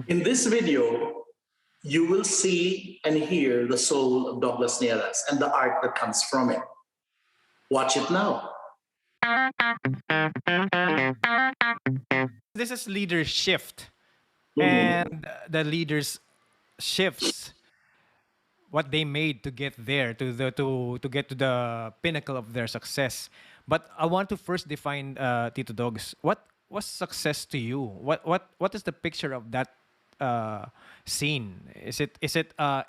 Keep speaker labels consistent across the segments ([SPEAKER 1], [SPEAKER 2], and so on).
[SPEAKER 1] In this video, you will see and hear the soul of Douglas Nierras and the art that comes from it. Watch it now.
[SPEAKER 2] This is LeaderSHIFT,
[SPEAKER 1] Mhm.
[SPEAKER 2] and the leaders shifts what they made to get there, to get to the pinnacle of their success. But I want to first define, Tito Dogs, what was success to you? What is the picture of that scene? Is it a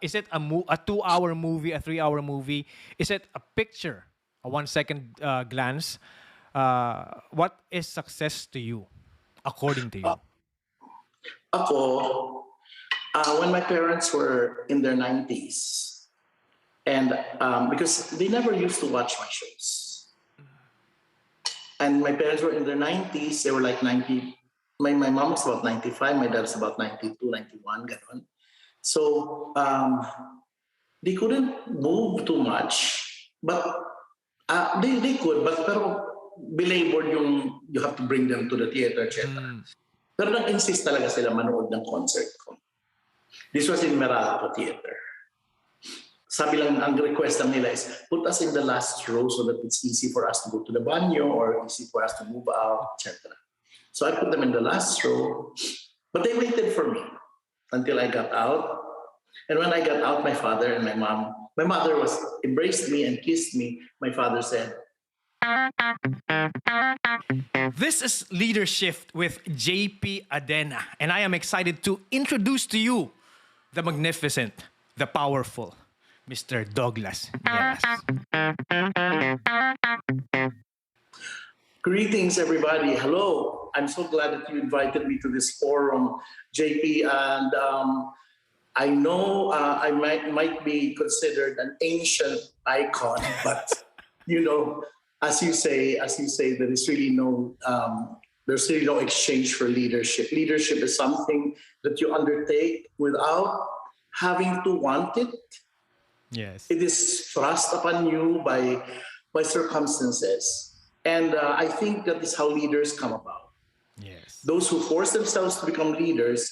[SPEAKER 2] 2 hour movie, a 3 hour movie? Is it a picture, a 1 second glance? What is success to you, according to you?
[SPEAKER 1] Ako, when my parents were in their 90s, and because they never used to watch my shows, and my parents were in their 90s, they were like 90. My mom was about 95, my dad's about 92, 91, ganon. So they couldn't move too much, but they could, but pero belabored yung you have to bring them to the theater, etc. Pero nag-insist talaga sila manood ng concert ko. This was in Meralco Theater. Sabi lang, ang request lang nila is, put us in the last row so that it's easy for us to go to the banyo or easy for us to move out, etc. So I put them in the last row, but they waited for me until I got out. And when I got out, my father and my mother embraced me and kissed me. My father said,
[SPEAKER 2] This is LeaderSHIFT with JP Adena, and I am excited to introduce to you the magnificent, the powerful, Mr. Douglas Nierras.
[SPEAKER 1] greetings, everybody. Hello. I'm so glad that you invited me to this forum, JP. And I know I might be considered an ancient icon, but as you say, there is really there's really no exchange for leadership. Leadership is something that you undertake without having to want it.
[SPEAKER 2] Yes.
[SPEAKER 1] It is thrust upon you by circumstances. And I think that is how leaders come about.
[SPEAKER 2] Yes.
[SPEAKER 1] Those who force themselves to become leaders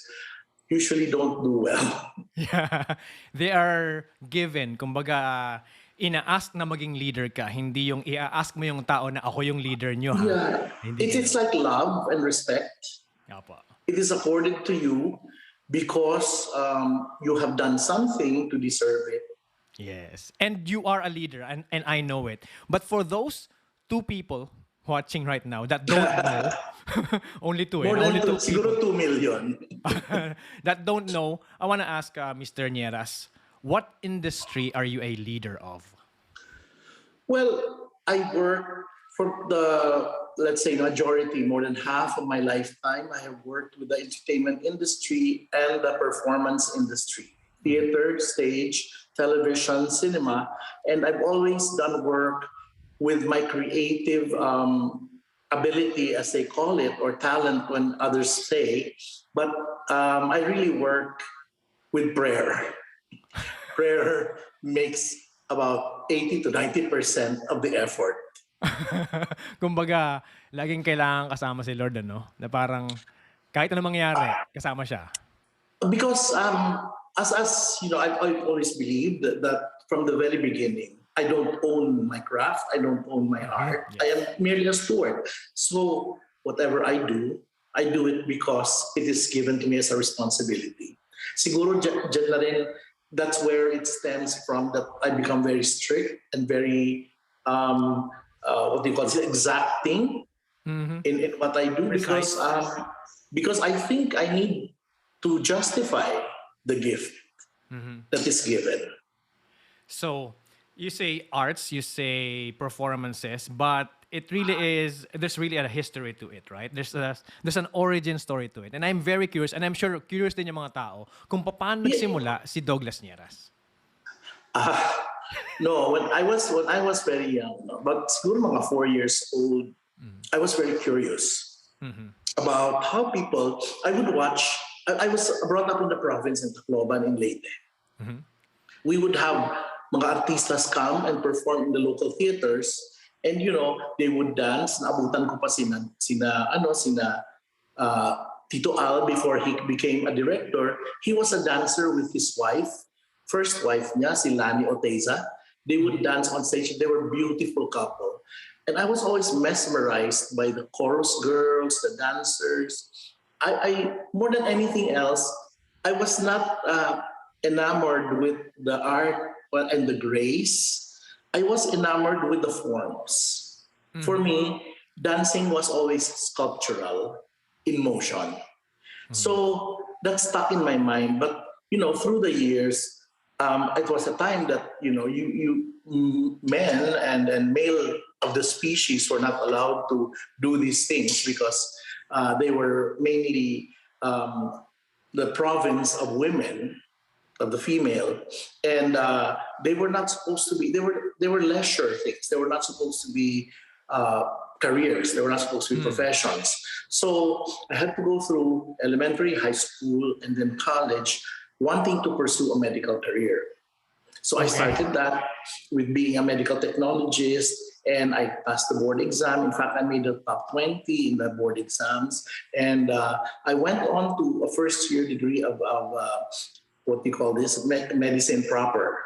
[SPEAKER 1] usually don't do well.
[SPEAKER 2] Yeah. They are given, kumbaga, ina-ask na maging leader ka, hindi yung i-ask mo yung tao na ako yung leader nyo. Ha?
[SPEAKER 1] Yeah.
[SPEAKER 2] Hindi
[SPEAKER 1] It's like love and respect.
[SPEAKER 2] Apo.
[SPEAKER 1] It is accorded to you because you have done something to deserve it.
[SPEAKER 2] Yes. And you are a leader, and I know it. But for those 2 people watching right now that don't know, only 2,
[SPEAKER 1] More
[SPEAKER 2] only
[SPEAKER 1] than
[SPEAKER 2] 2
[SPEAKER 1] siguro
[SPEAKER 2] people
[SPEAKER 1] 2 million.
[SPEAKER 2] that don't know, I want to ask Mr. Nierras, what industry are you a leader of?
[SPEAKER 1] Well, I work for let's say, majority, more than half of my lifetime. I have worked with the entertainment industry and the performance industry, theater, stage, television, cinema. And I've always done work with my creative ability, as they call it, or talent when others say. But I really work with prayer. Prayer makes about 80 to 90% of the effort.
[SPEAKER 2] Kumbaga, laging kailangan kasama si Lord, ano? Na parang kahit ano mangyari, kasama siya.
[SPEAKER 1] Because as you know, I've always believed that from the very beginning, I don't own my craft, I don't own my art.
[SPEAKER 2] Yes.
[SPEAKER 1] I am merely a steward. So whatever I do it because it is given to me as a responsibility. Siguro dyan na rin, that's where it stems from, that I become very strict and very what do you call it, exacting in what I do.
[SPEAKER 2] Precise.
[SPEAKER 1] Because I think I need to justify the gift that is given.
[SPEAKER 2] So, you say arts, you say performances, but it really is, there's really a history to it, right? There's an origin story to it. And I'm very curious, and I'm sure curious din yung mga tao, kung paano nagsimula si Douglas Nierras.
[SPEAKER 1] No, when I was very young, but siguro mga 4 years old, I was very curious about how people. I would watch. I was brought up in the province in Tacloban in Leyte. We would have mga artistas come and perform in the local theaters, and they would dance. Naabutan ko pa sina Tito Al, before he became a director, he was a dancer with his wife, first wife niya, si Lani Oteza. They would dance on stage. They were a beautiful couple. And I was always mesmerized by the chorus girls, the dancers. I more than anything else, I was not enamored with the art and the grace. I was enamored with the forms. For me, dancing was always sculptural in motion. So that stuck in my mind. But through the years, it was a time that men and male of the species were not allowed to do these things because they were mainly the province of women, of the female, and they were not supposed to be. They were leisure things. They were not supposed to be careers. They were not supposed to be professions. So I had to go through elementary, high school, and then college, wanting to pursue a medical career. So I started that with being a medical technologist, and I passed the board exam. In fact, I made the top 20 in the board exams, and I went on to a first-year degree of what we call this medicine proper.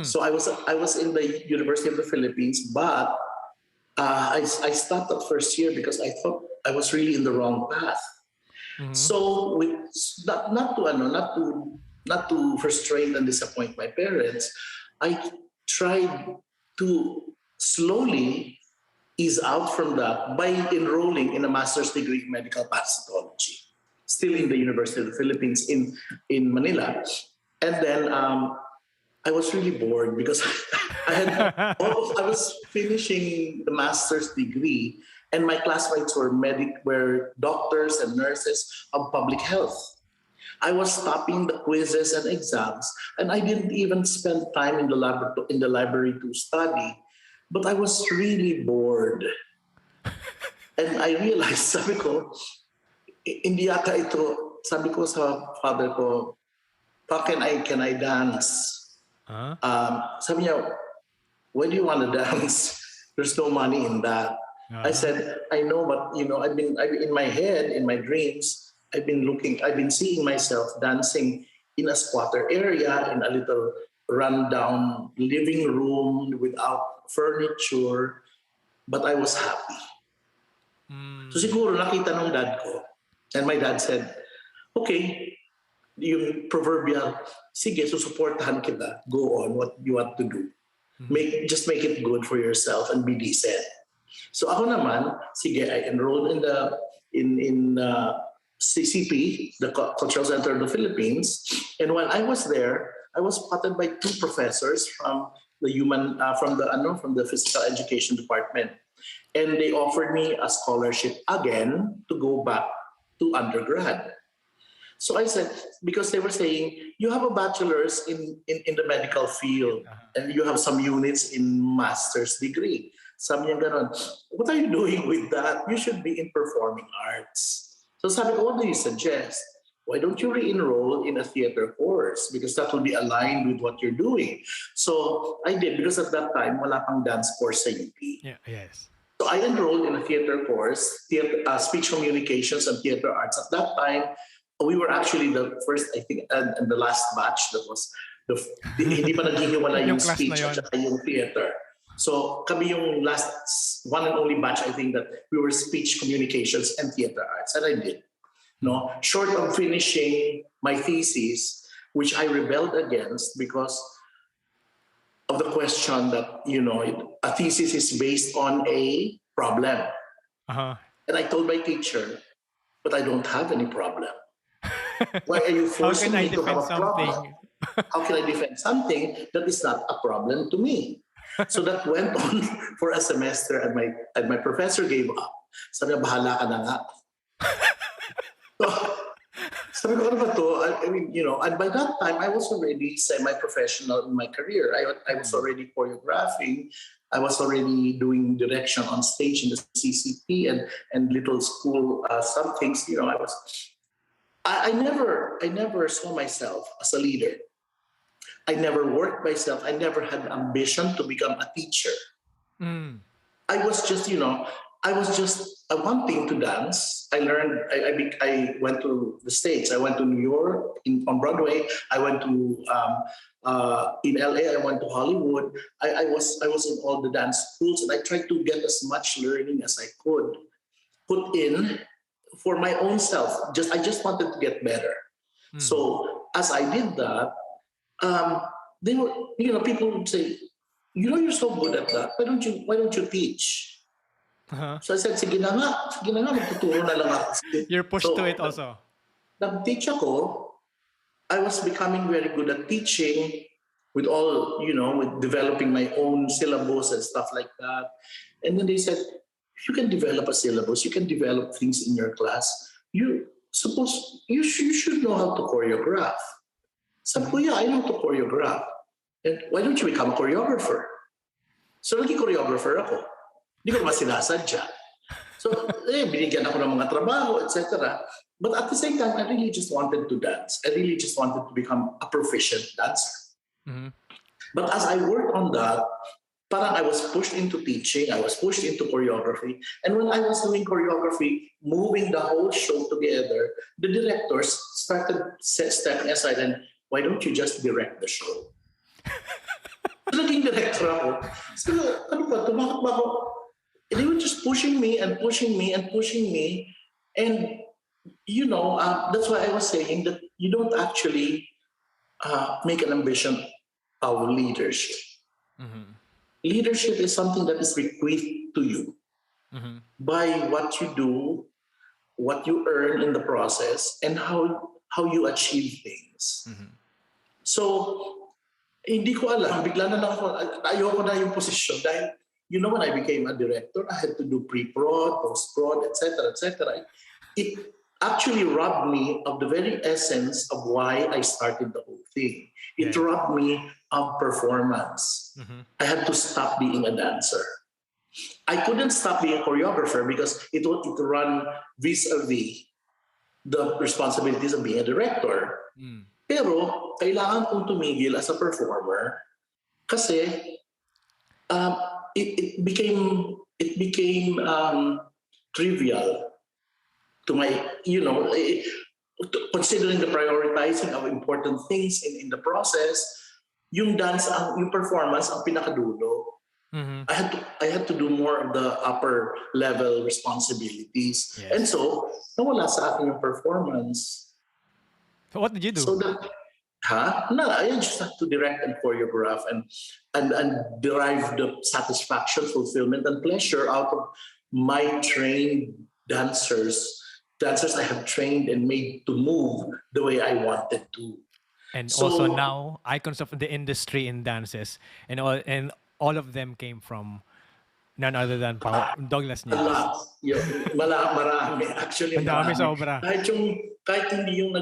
[SPEAKER 1] So I was in the University of the Philippines, but I stopped at first year because I thought I was really in the wrong path. So with not to frustrate and disappoint my parents, I tried to slowly ease out from that by enrolling in a master's degree in medical parasitology, still in the University of the Philippines in Manila. And then I was really bored because I was finishing the master's degree, and my classmates were doctors and nurses of public health. I was stopping the quizzes and exams, and I didn't even spend time in the library to study. But I was really bored, and I realized, sabi ko, hindi yata ito. Sabi ko sa father ko, how can I dance? Sabi niya, why do you want to dance? There's no money in that. I said, I know, but I've been in my head, in my dreams, I've been seeing myself dancing in a squatter area, in a little rundown living room without furniture, but I was happy. So siguro nakita ng dad ko, and my dad said, okay, yung proverbial, sige, susuportahan kita, go on, what you want to do. Just make it good for yourself and be decent. So ako naman, sige, I enrolled in CCP, the Cultural Center of the Philippines, and while I was there, I was spotted by two professors from the physical education department, and they offered me a scholarship again to go back to undergrad. So I said, because they were saying, you have a bachelor's in the medical field, and you have some units in master's degree. Sabi niya ganon, what are you doing with that? You should be in performing arts. So sabi ko, what do you suggest? Why don't you re-enroll in a theater course? Because that will be aligned with what you're doing. So I did, because at that time, wala pang dance course sa UP.
[SPEAKER 2] Yeah, yes.
[SPEAKER 1] So I enrolled in a theater course, speech communications and theater arts. At that time, we were actually the first, I think, and the last batch that was, hindi pa naghihiwala yung
[SPEAKER 2] class
[SPEAKER 1] speech
[SPEAKER 2] na
[SPEAKER 1] at saka yung theater. So kami yung last one and only batch, I think, that we were speech communications and theater arts. And I did. No, short of finishing my thesis, which I rebelled against because of the question that, a thesis is based on a problem. And I told my teacher, but I don't have any problem. Why are you forcing me to have a problem? How can I defend something that is not a problem to me? So that went on for a semester, and my professor gave up. Sabi niya, bahala ka na nga. So, sabi ko, ano ba to? I mean, and by that time, I was already semi-professional in my career. I was already choreographing. I was already doing direction on stage in the CCP and little school some things. I never saw myself as a leader. I never worked myself. I never had ambition to become a teacher. I was just, I was just wanting to dance. I learned. I went to the States. I went to New York on Broadway. I went to in LA. I went to Hollywood. I was in all the dance schools, and I tried to get as much learning as I could put in for my own self. I just wanted to get better. So as I did that, they were, people would say, you're so good at that. Why don't you teach?
[SPEAKER 2] Uh-huh.
[SPEAKER 1] So I said, sige na nga, magtuturo na lang ako.
[SPEAKER 2] You're pushed to it also.
[SPEAKER 1] Nag-teach ako. I was becoming very good at teaching with all, with developing my own syllabus and stuff like that. And then they said, you can develop a syllabus, you can develop things in your class. You should know how to choreograph. Sabi ko, yeah, I know to choreograph. And why don't you become a choreographer? So naging choreographer ako. Hindi ko naman sinasadya. So, binigyan ako ng mga trabaho, etc. But at the same time, I really just wanted to dance. I really just wanted to become a proficient dancer.
[SPEAKER 2] Mm-hmm.
[SPEAKER 1] But as I worked on that, parang I was pushed into teaching, I was pushed into choreography. And when I was doing choreography, moving the whole show together, the directors started stepping aside and, why don't you just direct the show? So, naging director ako. So, ano ba, tumakot ba ako? And they were just pushing me and pushing me and pushing me. And, that's why I was saying that you don't actually make an ambition of leadership. Mm-hmm. Leadership is something that is bequeathed to you by what you do, what you earn in the process, and how you achieve things. Mm-hmm. So, hindi ko alam. Bigla na lang ako, ayoko na yung posisyon dahil when I became a director, I had to do pre-prod, post-prod, etc., etc. It actually robbed me of the very essence of why I started the whole thing. It robbed me of performance. Mm-hmm. I had to stop being a dancer. I couldn't stop being a choreographer because it would run vis-a-vis the responsibilities of being a director. Mm. Pero kailangan kong tumigil as a performer kasi it became trivial to my, considering the prioritizing of important things in the process. Yung dance, yung performance ang pinakadulo. Mm-hmm. I had to do more of the upper level responsibilities. Yes. And so nawala sa akin yung performance.
[SPEAKER 2] So what did you do?
[SPEAKER 1] So I just have to direct and choreograph and derive the satisfaction, fulfillment, and pleasure out of my trained dancers I have trained and made to move the way I wanted to.
[SPEAKER 2] And so, also now icons of the industry in dances, and all of them came from none other than Douglas Nierras.
[SPEAKER 1] Marami. Actually,
[SPEAKER 2] marami sobra.
[SPEAKER 1] Kahit hindi yung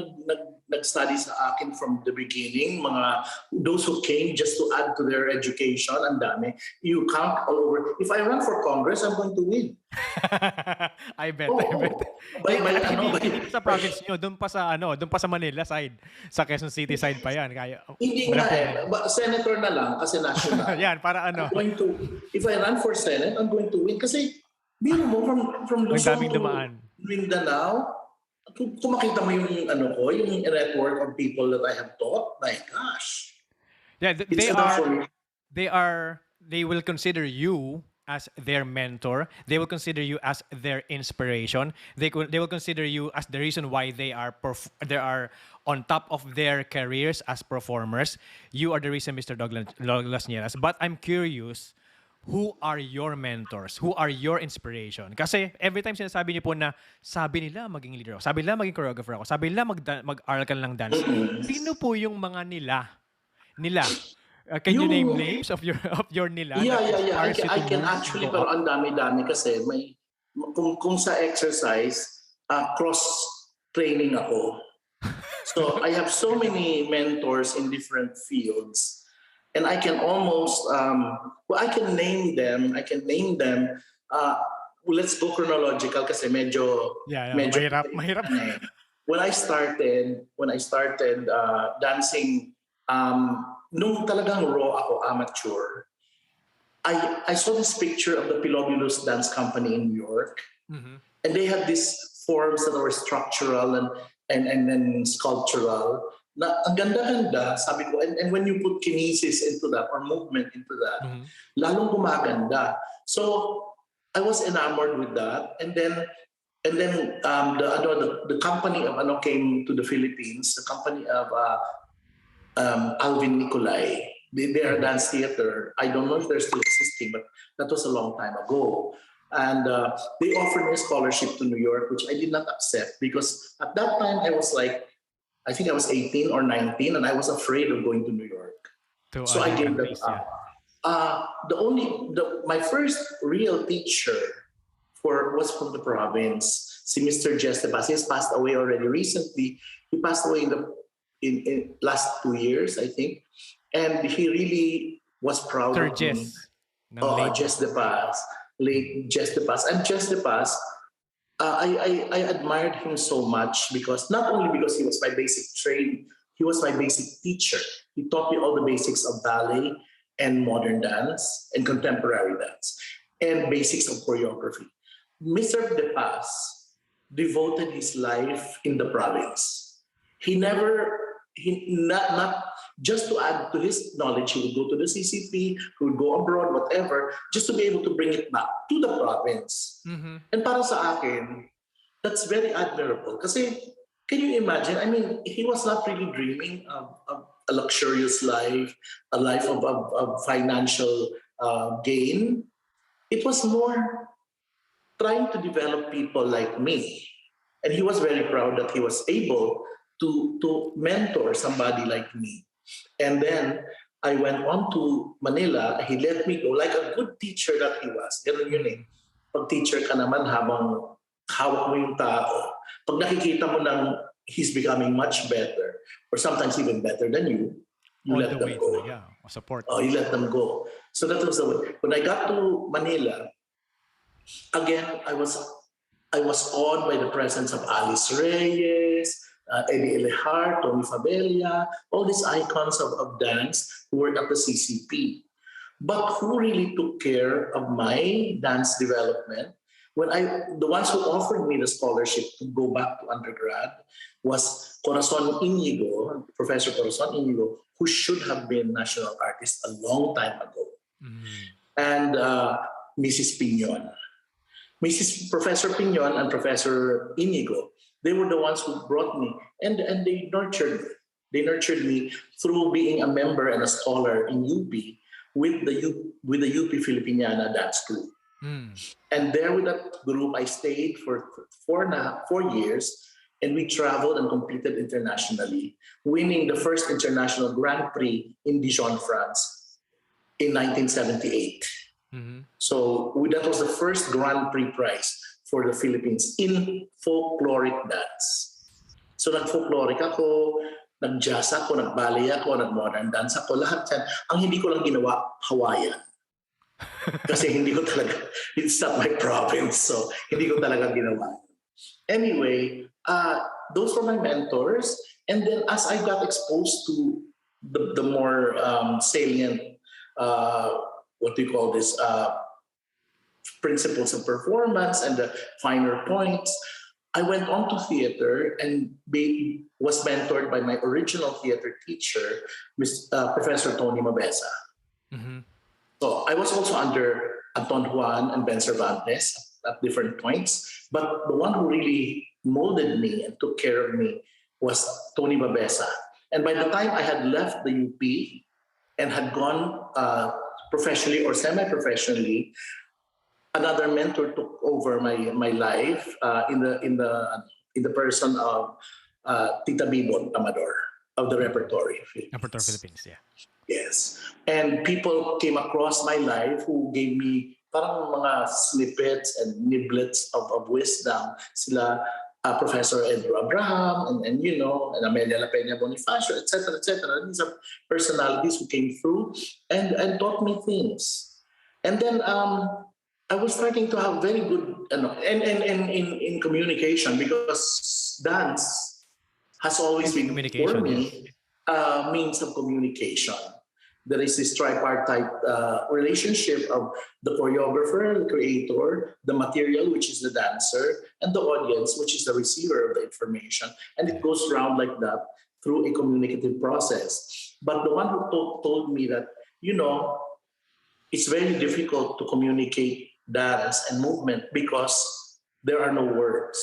[SPEAKER 1] nag-study sa akin from the beginning, those who came just to add to their education, ang dami. You count all over. If I run for Congress, I'm going to win.
[SPEAKER 2] I bet. Hindi sa province nyo, doon pa sa Manila side, sa Quezon City side pa yan.
[SPEAKER 1] Hindi nga senator na lang kasi national.
[SPEAKER 2] Yan, para
[SPEAKER 1] if I run for Senate, I'm going to win. Kasi, biro mo, from Luzon to Mindanao, kung makita mo yung yung network of people that I have taught, my gosh.
[SPEAKER 2] Yeah, they will consider you as their mentor. They will consider you as their inspiration. They will consider you as the reason why they are on top of their careers as performers. You are the reason, Mr. Douglas Nierras. But I'm curious, who are your mentors? Who are your inspiration? Kasi every time sinasabi niyo po na sabi nila maging leader ako, sabi nila maging choreographer ako, sabi nila mag-aral ka lang dance. Sino po yung mga nila? Can you name names of your nila?
[SPEAKER 1] Yeah. I can actually, pero ang dami-dami kasi kung sa exercise, cross-training ako. So I have so many mentors in different fields. And I can almost, I can name them. Let's go chronological kasi medyo
[SPEAKER 2] mahirap.
[SPEAKER 1] When I started dancing, nung talagang raw ako, amateur, I saw this picture of the Pilobulus Dance Company in New York, and they had these forms that were structural and then sculptural. Na ang ganda-ganda, sabi ko, and when you put kinesis into that or movement into that, lalong gumaganda. So I was enamored with that, and then the company of came to the Philippines, the company of Alvin Nicolai. They are a dance theater. I don't know if they're still existing, but that was a long time ago. And they offered me a scholarship to New York, which I did not accept because at that time I was like, I think I was 18 or 19, and I was afraid of going to New York. So I gave that up. My first real teacher was from the province. Si Mr. Jess de Paz. He has passed away already recently. He passed away in last 2 years, I think. And he really was proud
[SPEAKER 2] Sir
[SPEAKER 1] of
[SPEAKER 2] Jess.
[SPEAKER 1] me. Jess de Paz. Late Jess de Paz. And Jess de Paz, I admired him so much because not only because he was my basic train, he was my basic teacher. He taught me all the basics of ballet and modern dance and contemporary dance and basics of choreography. Mr. De Paz devoted his life in the province. Not just to add to his knowledge, he would go to the CCP, he would go abroad, whatever, just to be able to bring it back to the province. And para sa akin, that's very admirable. Kasi, can you imagine? I mean, he was not really dreaming of a luxurious life, a life of financial gain. It was more trying to develop people like me. And he was very proud that he was able to mentor somebody like me. And then I went on to Manila. He let me go like a good teacher that he was. Ganun yun eh. Pag teacher ka naman habang hawak mo yung tao, pag nakikita mo nang he's becoming much better or sometimes even better than you let them go.
[SPEAKER 2] Support.
[SPEAKER 1] You let them go. So that was the way. When I got to Manila, again, I was awed by the presence of Alice Reyes, Eddie Elehart, Tony Fabella, all these icons of dance who were at the CCP. But who really took care of my dance development? The ones who offered me the scholarship to go back to undergrad was Corazon Inigo, Professor Corazon Inigo, who should have been national artist a long time ago, and Mrs. Piñon. Professor Piñon and Professor Inigo, they were the ones who brought me, and they nurtured me. They nurtured me through being a member and a scholar in UP with the UP Filipiniana dance group. And there with that group, I stayed for 4 years, and we traveled and competed internationally, winning the first international Grand Prix in Dijon, France in 1978. So that was the first Grand Prix prize for the Philippines in folkloric dance. So nag-folkloric ako, nag-jazz ako, nag-ballet ako, nag-modern dance ako, lahat yan. Ang hindi ko lang ginawa, Hawaiian. Kasi hindi ko talaga, it's not my province, so hindi ko talaga ginawa. Anyway, those were my mentors. And then as I got exposed to the more salient, what do you call this, principles of performance and the finer points, I went on to theater and was mentored by my original theater teacher, Professor Tony Mabeza. So I was also under Anton Juan and Ben Cervantes at different points, but the one who really molded me and took care of me was Tony Mabeza. And by the time I had left the UP and had gone professionally or semi-professionally, another mentor took over my life in the person of Tita Bibon Amador of the Repertory
[SPEAKER 2] Philippines, yeah.
[SPEAKER 1] Yes. And people came across my life who gave me parang mga snippets and niblets of wisdom. Sila Professor Andrew Abraham and Amelia La Peña Bonifacio, etc., etc. These are personalities who came through and taught me things. And then I was starting to have very good in communication, because dance has always been for me means of communication. there is this tripartite relationship of the choreographer, the creator, the material, which is the dancer, and the audience, which is the receiver of the information. And it goes around like that through a communicative process. But the one who told me that, it's very difficult to communicate dance and movement because there are no words.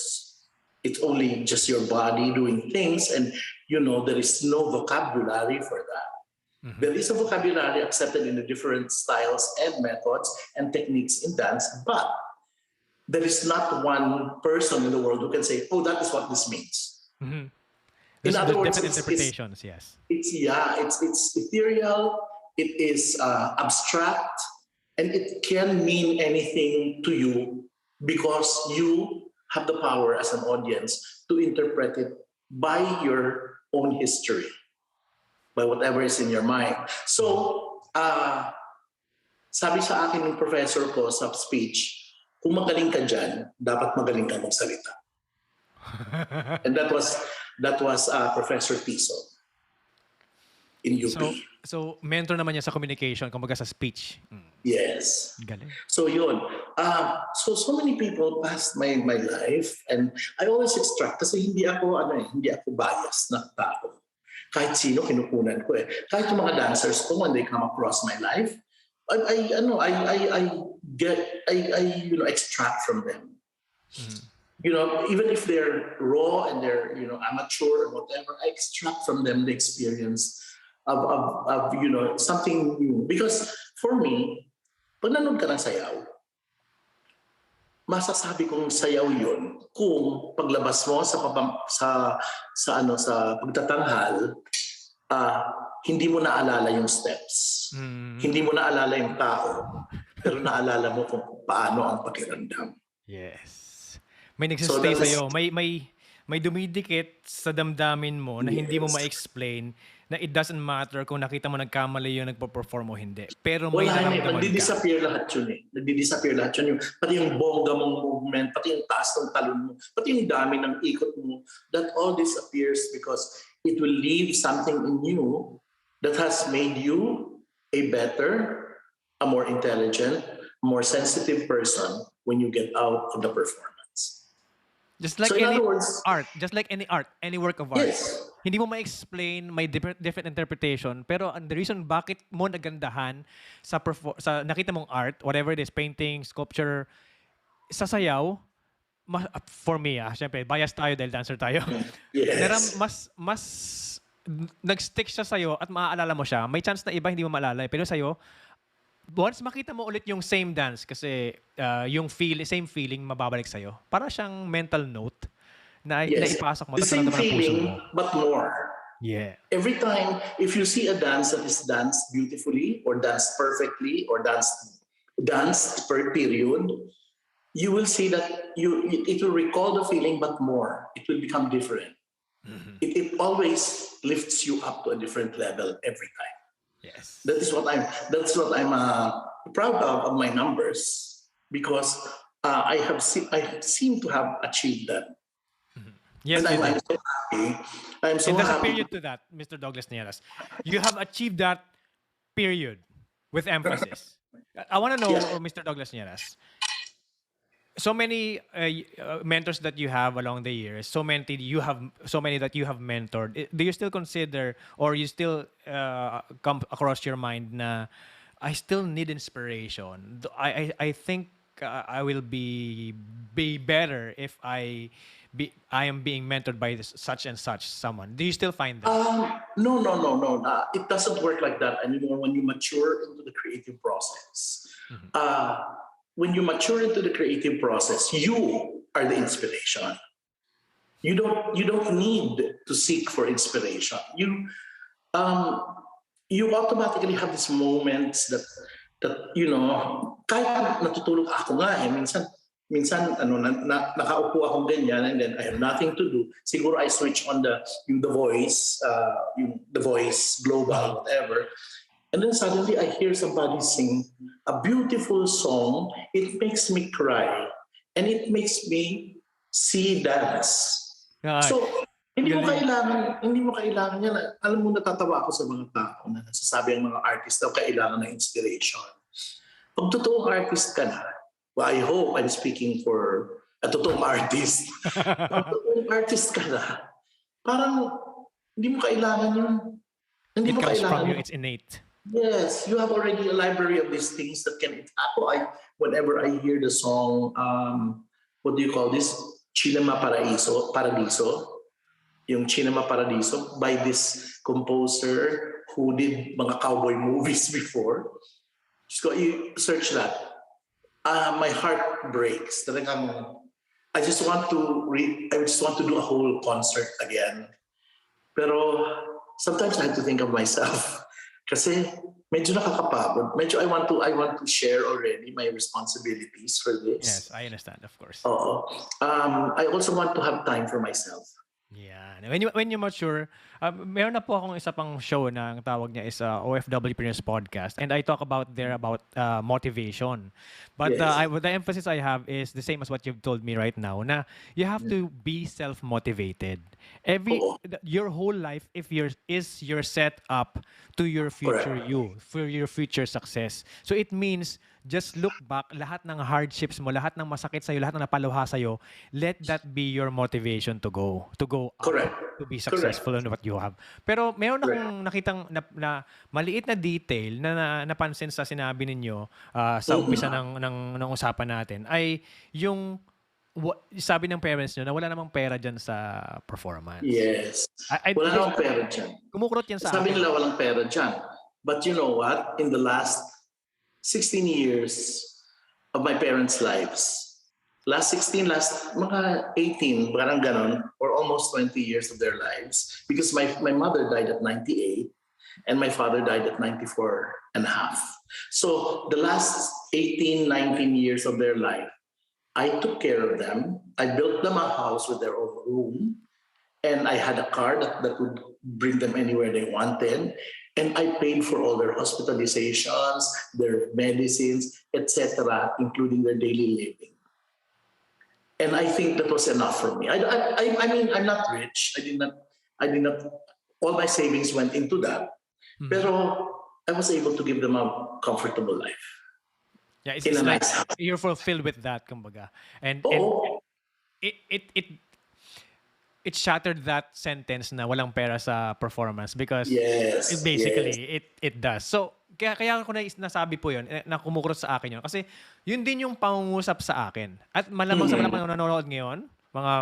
[SPEAKER 1] It's only just your body doing things, and there is no vocabulary for that. There is a vocabulary accepted in the different styles and methods and techniques in dance, but there is not one person in the world who can say, "Oh, that is what this means."
[SPEAKER 2] There's
[SPEAKER 1] In other words,
[SPEAKER 2] different interpretations. Yes.
[SPEAKER 1] It's ethereal. It is abstract, and it can mean anything to you because you have the power as an audience to interpret it by your own history, by whatever is in your mind. So, sabi sa akin ng professor ko sa speech, kung magaling ka dyan, dapat magaling ka magsalita. And that was Professor Tiso in UP.
[SPEAKER 2] So mentor naman niya sa communication, kumbaga sa speech.
[SPEAKER 1] Yes.
[SPEAKER 2] Galing.
[SPEAKER 1] So yun. So many people passed my life, and I always extract kasi hindi ako biased na tao. Kahit sino kinukunan ko eh. Kahit yung mga dancers ko, when they come across my life, I extract from them. Even if they're raw and they're amateur or whatever, I extract from them the experience of something new. Because for me, pag nanood ka ng sayaw, masasabi kong sayaw yun kung paglabas mo sa pagtatanghal, hindi mo naalala yung steps. Hindi mo naalala yung tao, pero naalala mo kung paano ang pakiramdam.
[SPEAKER 2] Yes. May nagsistay sa'yo. May dumidikit sa damdamin mo na hindi mo ma-explain, na it doesn't matter kung nakita mo nagkamali yung nagpo-perform o hindi. Pero may naramdaman ka.
[SPEAKER 1] Nagdi-disappear lahat yun eh. Nagdi-disappear lahat yun. Pati yung bongga mong movement, pati yung taas ng talon mo, pati yung dami ng ikot mo, that all disappears because it will leave something in you that has made you a better, a more intelligent, more sensitive person when you get out of the performance.
[SPEAKER 2] Just like any art, any work of art.
[SPEAKER 1] Yes.
[SPEAKER 2] Hindi mo ma-explain, may different interpretation, pero the reason bakit mo nagandahan sa nakita mong art, whatever it is, painting, sculpture, sa sayaw, for me, syempre, bias tayo dahil dancer tayo.
[SPEAKER 1] Yes.
[SPEAKER 2] mas nag-stick siya sa'yo at maaalala mo siya. May chance na iba hindi mo maalala. Pero sa'yo, once makita mo ulit yung same dance, kasi yung same feeling mababalik sa'yo. Para siyang mental note na ipasok mo.
[SPEAKER 1] The same feeling, but more.
[SPEAKER 2] Yeah.
[SPEAKER 1] Every time, if you see a dance that is danced beautifully or danced perfectly or danced per period, you will see that it will recall the feeling, but more. It will become different. It always lifts you up to a different level every time.
[SPEAKER 2] Yes.
[SPEAKER 1] That's what I'm proud of my numbers, because I seem to have achieved that.
[SPEAKER 2] Yes,
[SPEAKER 1] and I'm so happy. I'm so
[SPEAKER 2] and there's a
[SPEAKER 1] happy.
[SPEAKER 2] period to that, Mr. Douglas Nierras. You have achieved that period with emphasis. I want to know, Mr. Douglas Nierras, so many mentors that you have along the years, so many that you have mentored. Do you still consider, or you still come across your mind na I still need inspiration? I think I will be better if I am being mentored by such and such someone. Do you still find that?
[SPEAKER 1] No. It doesn't work like that anymore when you mature into the creative process. When you mature into the creative process, you are the inspiration. You don't need to seek for inspiration. You automatically have these moments that kahit natutulog ako nga minsan nakaupo akong ganyan, and then I have nothing to do. Siguro I switch on the voice, the voice global, whatever. And then suddenly I hear somebody sing a beautiful song. It makes me cry, and it makes me see dance. So
[SPEAKER 2] Galing.
[SPEAKER 1] Hindi mo kailangan yan. Alam mo, natatawa ako sa mga tao na nagsasabi ang mga artist daw kailangan ng inspiration. Pag totoong artist ka na, well, I hope I'm speaking for a totoong artist. Pag totoong artist ka na, parang hindi mo kailangan yun. Hindi
[SPEAKER 2] It
[SPEAKER 1] mo
[SPEAKER 2] comes from
[SPEAKER 1] kailangan
[SPEAKER 2] you.
[SPEAKER 1] yun.
[SPEAKER 2] It's innate.
[SPEAKER 1] Yes, you have already a library of these things that can. Whenever I hear the song, what do you call this? Cinema Paradiso. Yung Cinema Paradiso by this composer who did mga cowboy movies before. So you search that. My heart breaks. Talagang, I just want to do a whole concert again. Pero sometimes I have to think of myself. Kasi medyo nakakapagod. Medyo I want to share already my responsibilities for this.
[SPEAKER 2] Yes, I understand, of course.
[SPEAKER 1] Oo. I also want to have time for myself.
[SPEAKER 2] Yeah. When you mature, meron na po akong isa pang show na ang tawag niya is OFW Preneurs Podcast, and I talk about motivation. But
[SPEAKER 1] Yes.
[SPEAKER 2] the emphasis I have is the same as what you've told me right now, na you have to be self-motivated.
[SPEAKER 1] Oo.
[SPEAKER 2] Your whole life is your set up to your future
[SPEAKER 1] Correct.
[SPEAKER 2] you, for your future success. So it means just look back, lahat ng hardships mo, lahat ng masakit sa'yo, lahat ng napaluha sa'yo, let that be your motivation to go up,
[SPEAKER 1] Correct.
[SPEAKER 2] to be successful in what you have. Pero meron akong nakitang na maliit na detail na napansin sa sinabi ninyo sa umpisa ng usapan natin ay yung sabi ng parents nyo na wala namang pera dyan sa performance.
[SPEAKER 1] Yes. Wala namang pera dyan.
[SPEAKER 2] Kumukurot yan sa
[SPEAKER 1] Sabi
[SPEAKER 2] akin.
[SPEAKER 1] nila walang pera dyan. But you know what? In the last 16 years of my parents' lives, last mga 18, parang ganon, or almost 20 years of their lives, because my mother died at 98 and my father died at 94 and a half. So the last 18, 19 years of their life, I took care of them. I built them a house with their own room, and I had a car that would bring them anywhere they wanted. And I paid for all their hospitalizations, their medicines, etc., including their daily living. And I think that was enough for me. I mean, I'm not rich. I did not. All my savings went into that. Pero I was able to give them a comfortable life.
[SPEAKER 2] Yeah, it's
[SPEAKER 1] In a
[SPEAKER 2] like
[SPEAKER 1] nice house.
[SPEAKER 2] you're fulfilled with that, kumbaga. And
[SPEAKER 1] Oo.
[SPEAKER 2] it shattered that sentence na walang pera sa performance because
[SPEAKER 1] Yes.
[SPEAKER 2] it does. So kaya ko nasabi po yun, na kumukurot sa akin yun. Kasi yun din yung pangungusap sa akin. At malamang sa malamang nanonood ngayon, mga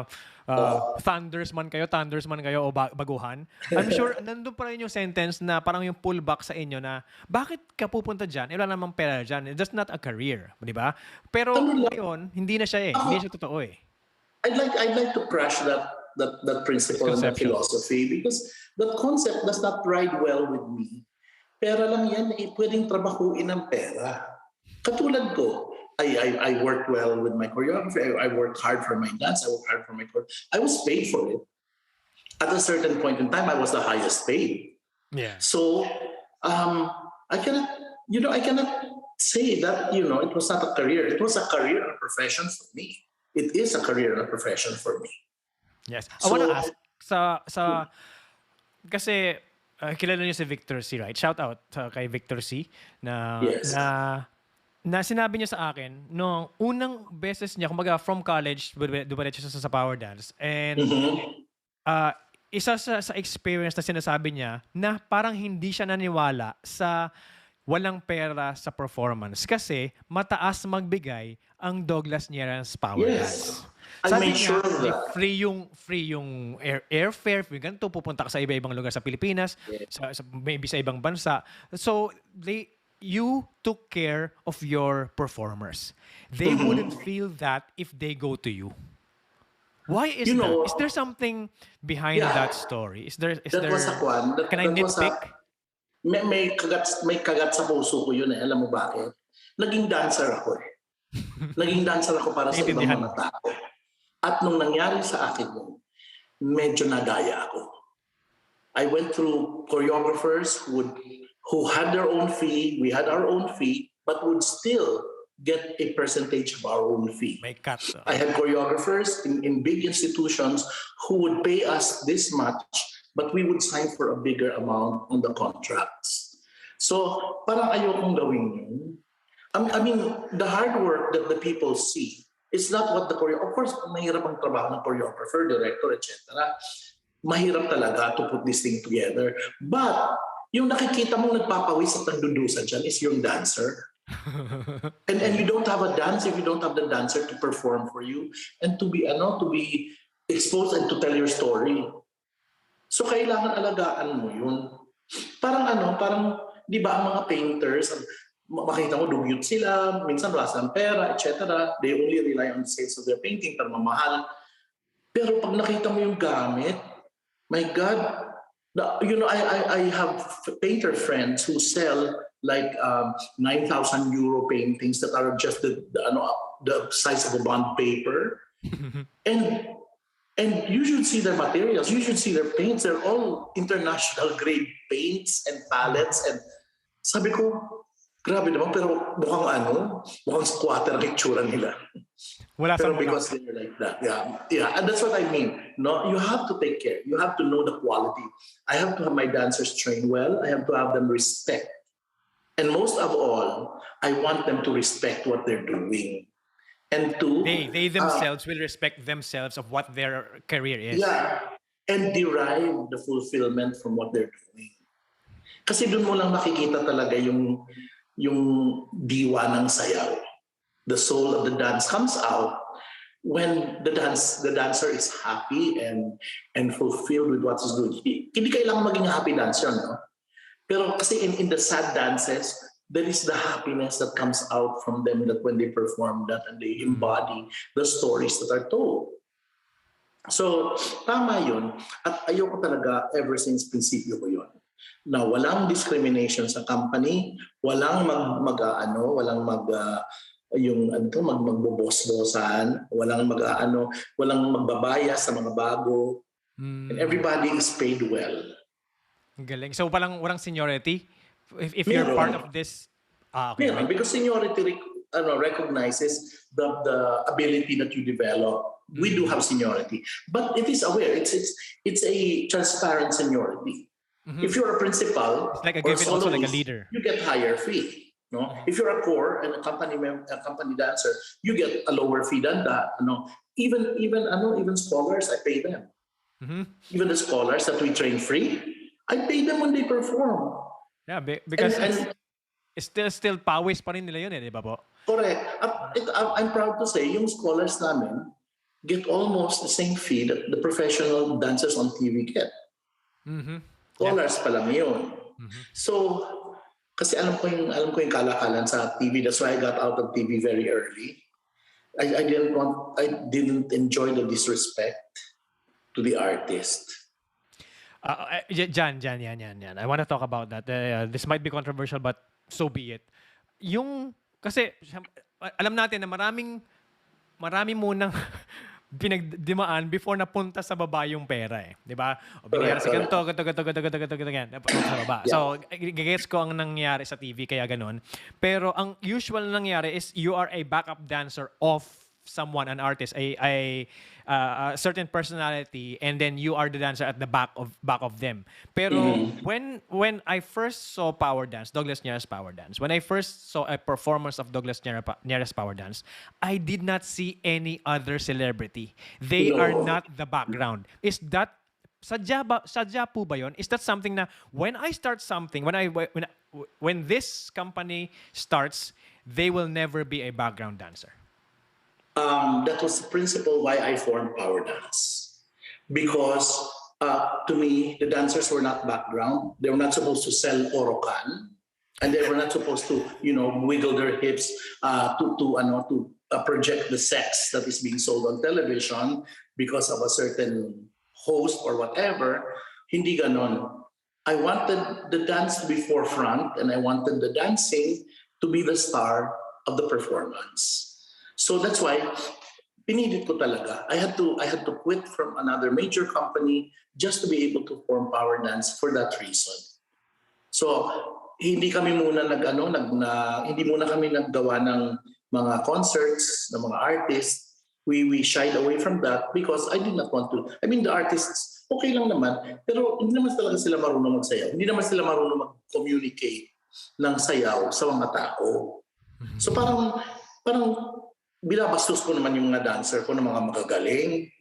[SPEAKER 2] thunders man kayo o baguhan, I'm sure nandun pa rin yung sentence na parang yung pullback sa inyo na bakit ka pupunta dyan? Wala namang pera dyan. It's just not a career. Di ba? Pero ngayon, hindi na siya Hindi siya totoo
[SPEAKER 1] I'd like to crush that principle and that
[SPEAKER 2] Conception.
[SPEAKER 1] philosophy because that concept does not ride well with me. Pera lang yan, pwedeng trabahuin ng pera. Katulad ko, I work well with my choreography. I work hard for my dance. I work hard for my choreography. I was paid for it. At a certain point in time, I was the highest paid.
[SPEAKER 2] Yeah.
[SPEAKER 1] So I cannot say that it was not a career. It was a career and a profession for me. It is a career and a profession for me.
[SPEAKER 2] Yes. I want to ask sa kasi kilala niyo si Victor C, right? Shout out kay Victor C na
[SPEAKER 1] Yes.
[SPEAKER 2] na sinabi niya sa akin no unang beses niya kumbaga from college dumiretso siya sa power dance and isa sa experience na sinasabi niya na parang hindi siya naniwala sa walang pera sa performance kasi mataas magbigay ang Douglas Nierras power dance.
[SPEAKER 1] I
[SPEAKER 2] Sabi
[SPEAKER 1] made
[SPEAKER 2] niya,
[SPEAKER 1] sure of that.
[SPEAKER 2] free yung airfare, free ganito, pupunta ka sa iba-ibang lugar sa Pilipinas, maybe sa ibang bansa. So, you took care of your performers. They wouldn't feel that if they go to you. Why is that? Is there something behind that story?
[SPEAKER 1] Was a kwan.
[SPEAKER 2] Can I nitpick?
[SPEAKER 1] May kagat sa puso ko yun Alam mo bakit? Naging dancer ako Naging dancer ako para sa ibang mga tao. At nung nangyari sa akin yun, medyo nadaya ako. I went through choreographers who had their own fee, we had our own fee, but would still get a percentage of our own fee.
[SPEAKER 2] May cut.
[SPEAKER 1] I had choreographers in big institutions who would pay us this much, but we would sign for a bigger amount on the contracts. So parang ayokong gawin yun. I mean, the hard work that the people see is not what the choreographer. Of course, mahirap ang trabaho ng choreographer, director, etc. Mahirap talaga to put this thing together. But yung nakikita mong nagpapawis at nagdudusa dyan is yung dancer. and you don't have a dance if you don't have the dancer to perform for you and to be exposed and to tell your story. So kailangan alagaan mo yun. Parang di ba ang mga painters, makita mo dugyot sila, minsan wala silang pera, etc. They only rely on the sales of their painting para mamahal. Pero pag nakita mo yung gamit, my God, I have painter friends who sell like 9,000 euro paintings that are just the size of a bond paper. and you should see their materials, you should see their paints. They're all international grade paints and palettes. And sabi ko, grabe naman, pero mukhang squatter ang itsura nila. Pero because they're like that, yeah, and that's what I mean. No, you have to take care. You have to know the quality. I have to have my dancers trained well. I have to have them respect, and most of all, I want them to respect what they're doing, and to
[SPEAKER 2] they themselves will respect themselves of what their career is.
[SPEAKER 1] Yeah, and derive the fulfillment from what they're doing. Kasi doon mo lang makikita talaga yung diwa ng sayaw. The soul of the dance comes out when the dancer is happy and fulfilled with what is doing. Hindi kailangan maging happy dancer, no? Pero kasi in the sad dances, there is the happiness that comes out from them that when they perform that and they embody the stories that are told. So, tama yun. At ayoko talaga ever since prinsipyo ko yun. Na walang discrimination sa company, walang magbobos-bosan, walang magbabayas sa mga bago, and everybody is paid well.
[SPEAKER 2] Galing. So walang seniority if you're part of this. Okay.
[SPEAKER 1] Meron, because seniority recognizes the ability that you develop. We do have seniority, but it is aware. It's a transparent seniority. If you're a principal,
[SPEAKER 2] it's like a given, also like a leader,
[SPEAKER 1] you get higher fee. No, if you're a core and a company dancer, you get a lower fee than that. Even scholars, I pay them. Even the scholars that we train free, I pay them when they perform.
[SPEAKER 2] Yeah, because it's still pawis pa rin nila yun, di ba po?
[SPEAKER 1] Correct. I'm proud to say, yung scholars namin get almost the same fee that the professional dancers on TV get. Scholars pa lang yun. So, kasi alam ko yung kalakalan sa TV. That's why I got out of TV very early. I didn't enjoy the disrespect to the artist.
[SPEAKER 2] Jan. I want to talk about that. This might be controversial, but so be it. Kasi alam natin na marami munang pinagdimaan before napunta sa baba yung pera eh. Di ba? O binayara si ganito, napunta sa baba. So, gagets ko ang nangyari sa TV, kaya ganun. Pero ang usual na nangyari is you are a backup dancer of someone, an artist, a certain personality, and then you are the dancer at the back of them. Pero when I first saw Power Dance, Douglas Nierras Power Dance, when I first saw a performance of Douglas Nierras Power Dance, I did not see any other celebrity. They are not the background. Is that sadya po ba yun? Is that something na when I start something, when this company starts, they will never be a background dancer?
[SPEAKER 1] That was the principle why I formed Power Dance. Because to me, the dancers were not background. They were not supposed to sell orokan. And they were not supposed to, wiggle their hips to project the sex that is being sold on television because of a certain host or whatever. Hindi ganon. I wanted the dance to be forefront, and I wanted the dancing to be the star of the performance. So that's why pinilit ko talaga. I had to quit from another major company just to be able to form Power Dance for that reason. So hindi kami muna hindi muna kami naggawa ng mga concerts ng mga artists. We shied away from that because I did not want to. I mean, the artists, okay lang naman, pero hindi naman talaga sila marunong magsayaw. Hindi naman sila marunong mag-communicate ng sayaw sa mga tao. So parang binabastos ko naman yung mga dancer ko ng mga magagaling.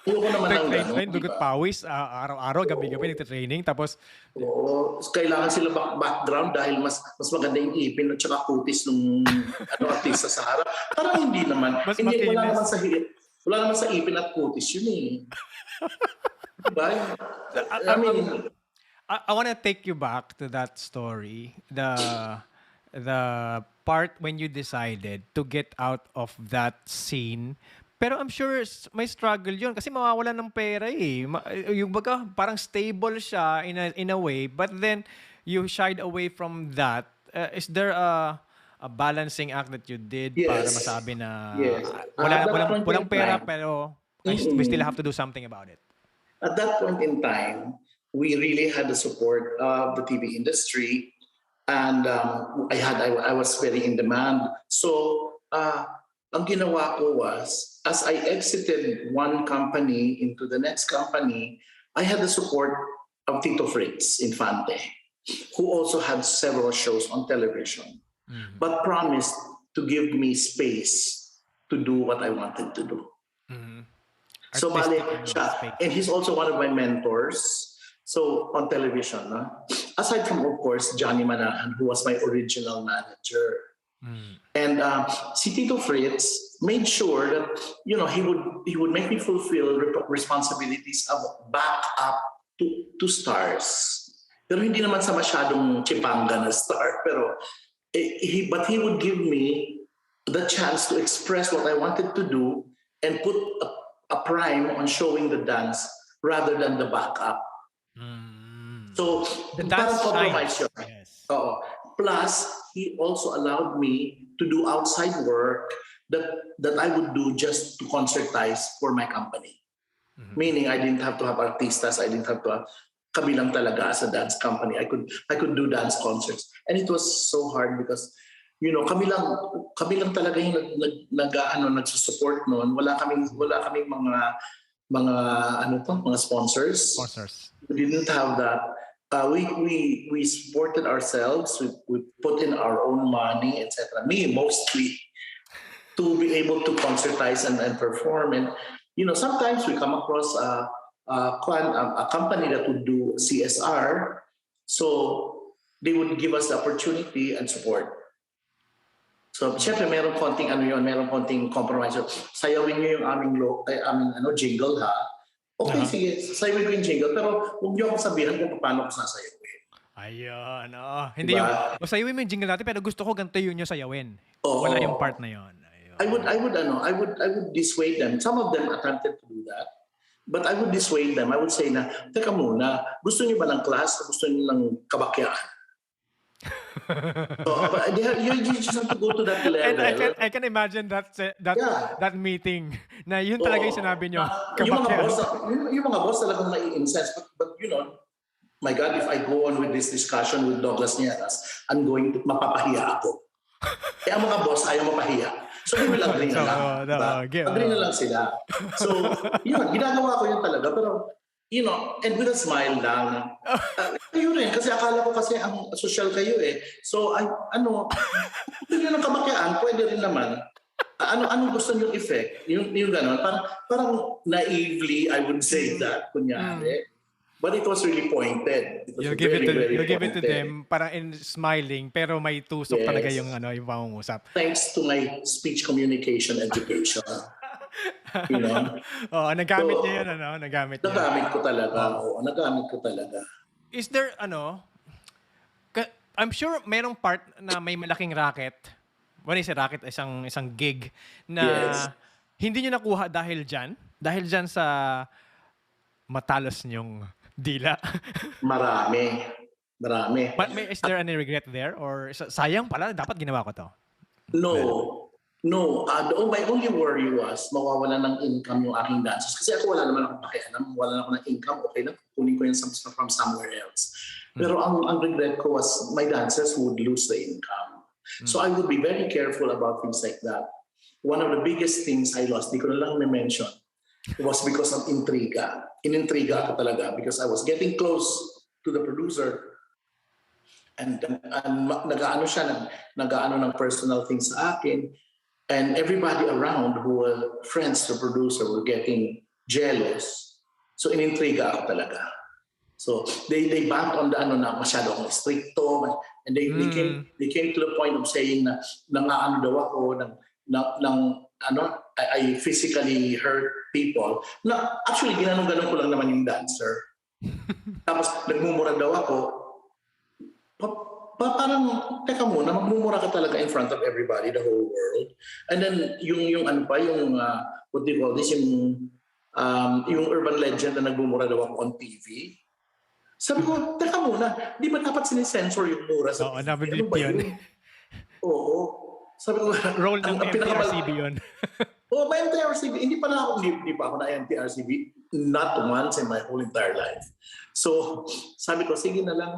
[SPEAKER 1] Ayoko naman ng gano'n.
[SPEAKER 2] Dugot pawis, araw-araw, gabi-gabi nagtitraining, tapos
[SPEAKER 1] Oo, kailangan sila background dahil mas maganda yung ipin at saka kutis ng artista sa harap. Parang hindi naman.
[SPEAKER 2] Mas
[SPEAKER 1] Hindi,
[SPEAKER 2] makinis.
[SPEAKER 1] wala naman sa ipin at kutis yun eh. Diba? I mean,
[SPEAKER 2] I want to take you back to that story, the part when you decided to get out of that scene. Pero I'm sure may struggle yun kasi mawawalan ng pera eh. Yung baga, parang stable siya in a way, but then you shied away from that. Is there a balancing act that you did para
[SPEAKER 1] Yes.
[SPEAKER 2] masabi na
[SPEAKER 1] Yes. At that point
[SPEAKER 2] walang
[SPEAKER 1] in
[SPEAKER 2] pera
[SPEAKER 1] time,
[SPEAKER 2] pero we still have to do something about it?
[SPEAKER 1] at that point in time, we really had the support of the TV industry, and I was very in demand. So ang ginawa ko was, as I exited one company into the next company, I had the support of Tito Fritz Infante, who also had several shows on television, but promised to give me space to do what I wanted to do. So bale siya, and he's also one of my mentors. So on television, aside from of course Johnny Manahan, who was my original manager, and si Tito Fritz made sure that he would make me fulfill responsibilities of backup to stars. Pero hindi naman sa masyadong chipanga na star. Pero but he would give me the chance to express what I wanted to do and put a prime on showing the dance rather than the backup. So, parang compromise yun.
[SPEAKER 2] Yes.
[SPEAKER 1] Oo. Plus, he also allowed me to do outside work that I would do just to concertize for my company. Meaning, I didn't have to have artistas, I didn't have to have kami lang talaga as a dance company. I could do dance concerts. And it was so hard because kami lang talaga yung nagsusupport noon. Wala kaming mga sponsors. We didn't have that. We supported ourselves. We put in our own money, etc. Me mostly, to be able to concertize and perform. And sometimes we come across a company that would do CSR, so they would give us the opportunity and support. So, syempre, meron konting compromise. So, sayawin niyo yung aming jingle, ha? Okay, sige, sayawin ko yung jingle, pero huwag niyo akong sabihan kung paano ko sasayawin.
[SPEAKER 2] Ayun, hindi yung, sayawin mo yung jingle natin, pero gusto ko ganito yun yung sayawin. Wala yung part na yun.
[SPEAKER 1] I would dissuade them. Some of them attempted to do that, but I would dissuade them. I would say na, teka muna, gusto niyo ba ng class o gusto niyo ng kabakyaan? So, but you just have to go to that level.
[SPEAKER 2] And I can imagine that meeting na yun talaga yung sinabi nyo.
[SPEAKER 1] Yung mga boss talagang nai-incense. But my God, if I go on with this discussion with Douglas Nierras, I'm going to mapapahiya ako. Kaya ang mga boss ayaw mapahiya. So they will agree na lang. Agree na lang sila. So, ginagawa ko yun talaga. Pero, and with a smile lang. Kayo rin, kasi akala ko kasi ang social kayo eh. So, gusto nyo ng kabakyaan, pwede rin naman. Anong gusto nyo effect? Yung gano'n. Parang naively, I would say that, kunyari. But it was really pointed.
[SPEAKER 2] You'll give it to them parang in smiling pero may tusok talaga yung pangungusap.
[SPEAKER 1] Thanks to my speech communication education.
[SPEAKER 2] Nagamit niya yun, nagamit niya.
[SPEAKER 1] Nagamit ko talaga. Nagamit ko talaga.
[SPEAKER 2] Is there I'm sure merong part na may malaking racket. When I say racket, isang gig na hindi niyo nakuha dahil dyan sa matalas niyong dila.
[SPEAKER 1] Marami.
[SPEAKER 2] But is there any regret there? Or sayang pala, dapat ginawa ko to?
[SPEAKER 1] No. My only worry was mawawalan ng income yung aking dancers. Kasi ako wala naman akong pakialam. Wala na ako ng income. Okay lang, kunin ko yan from somewhere else. Pero ang regret ko was my dancers would lose the income. So I would be very careful about things like that. One of the biggest things I lost, di ko na lang mention, was because of intriga. Inintriga ako talaga because I was getting close to the producer and nag-aano siya, nag-aano ng personal things sa akin, and everybody around who were friends to the producer were getting jealous. So inintriga ako talaga. So they banked on the na masyado akong stricto, and they came to the point of saying na nangaano daw ako I physically hurt people. Na actually ginanong-ganon ko lang naman yung dancer. Tapos nagmumura daw ako. Parang teka muna, magmumura ka talaga in front of everybody, the whole world. And then yung what do you call this, yung urban legend na nagmumura daw ako on TV. Sabi ko, teka muna, di ba dapat sinisensor yung mura sa TV?
[SPEAKER 2] Ano ba yun?
[SPEAKER 1] Oo. Sabi ko,
[SPEAKER 2] role ng MTRCB yun.
[SPEAKER 1] may MTRCB. Hindi pa ako na MTRCB. Not once in my whole entire life. So, sabi ko, sige na lang,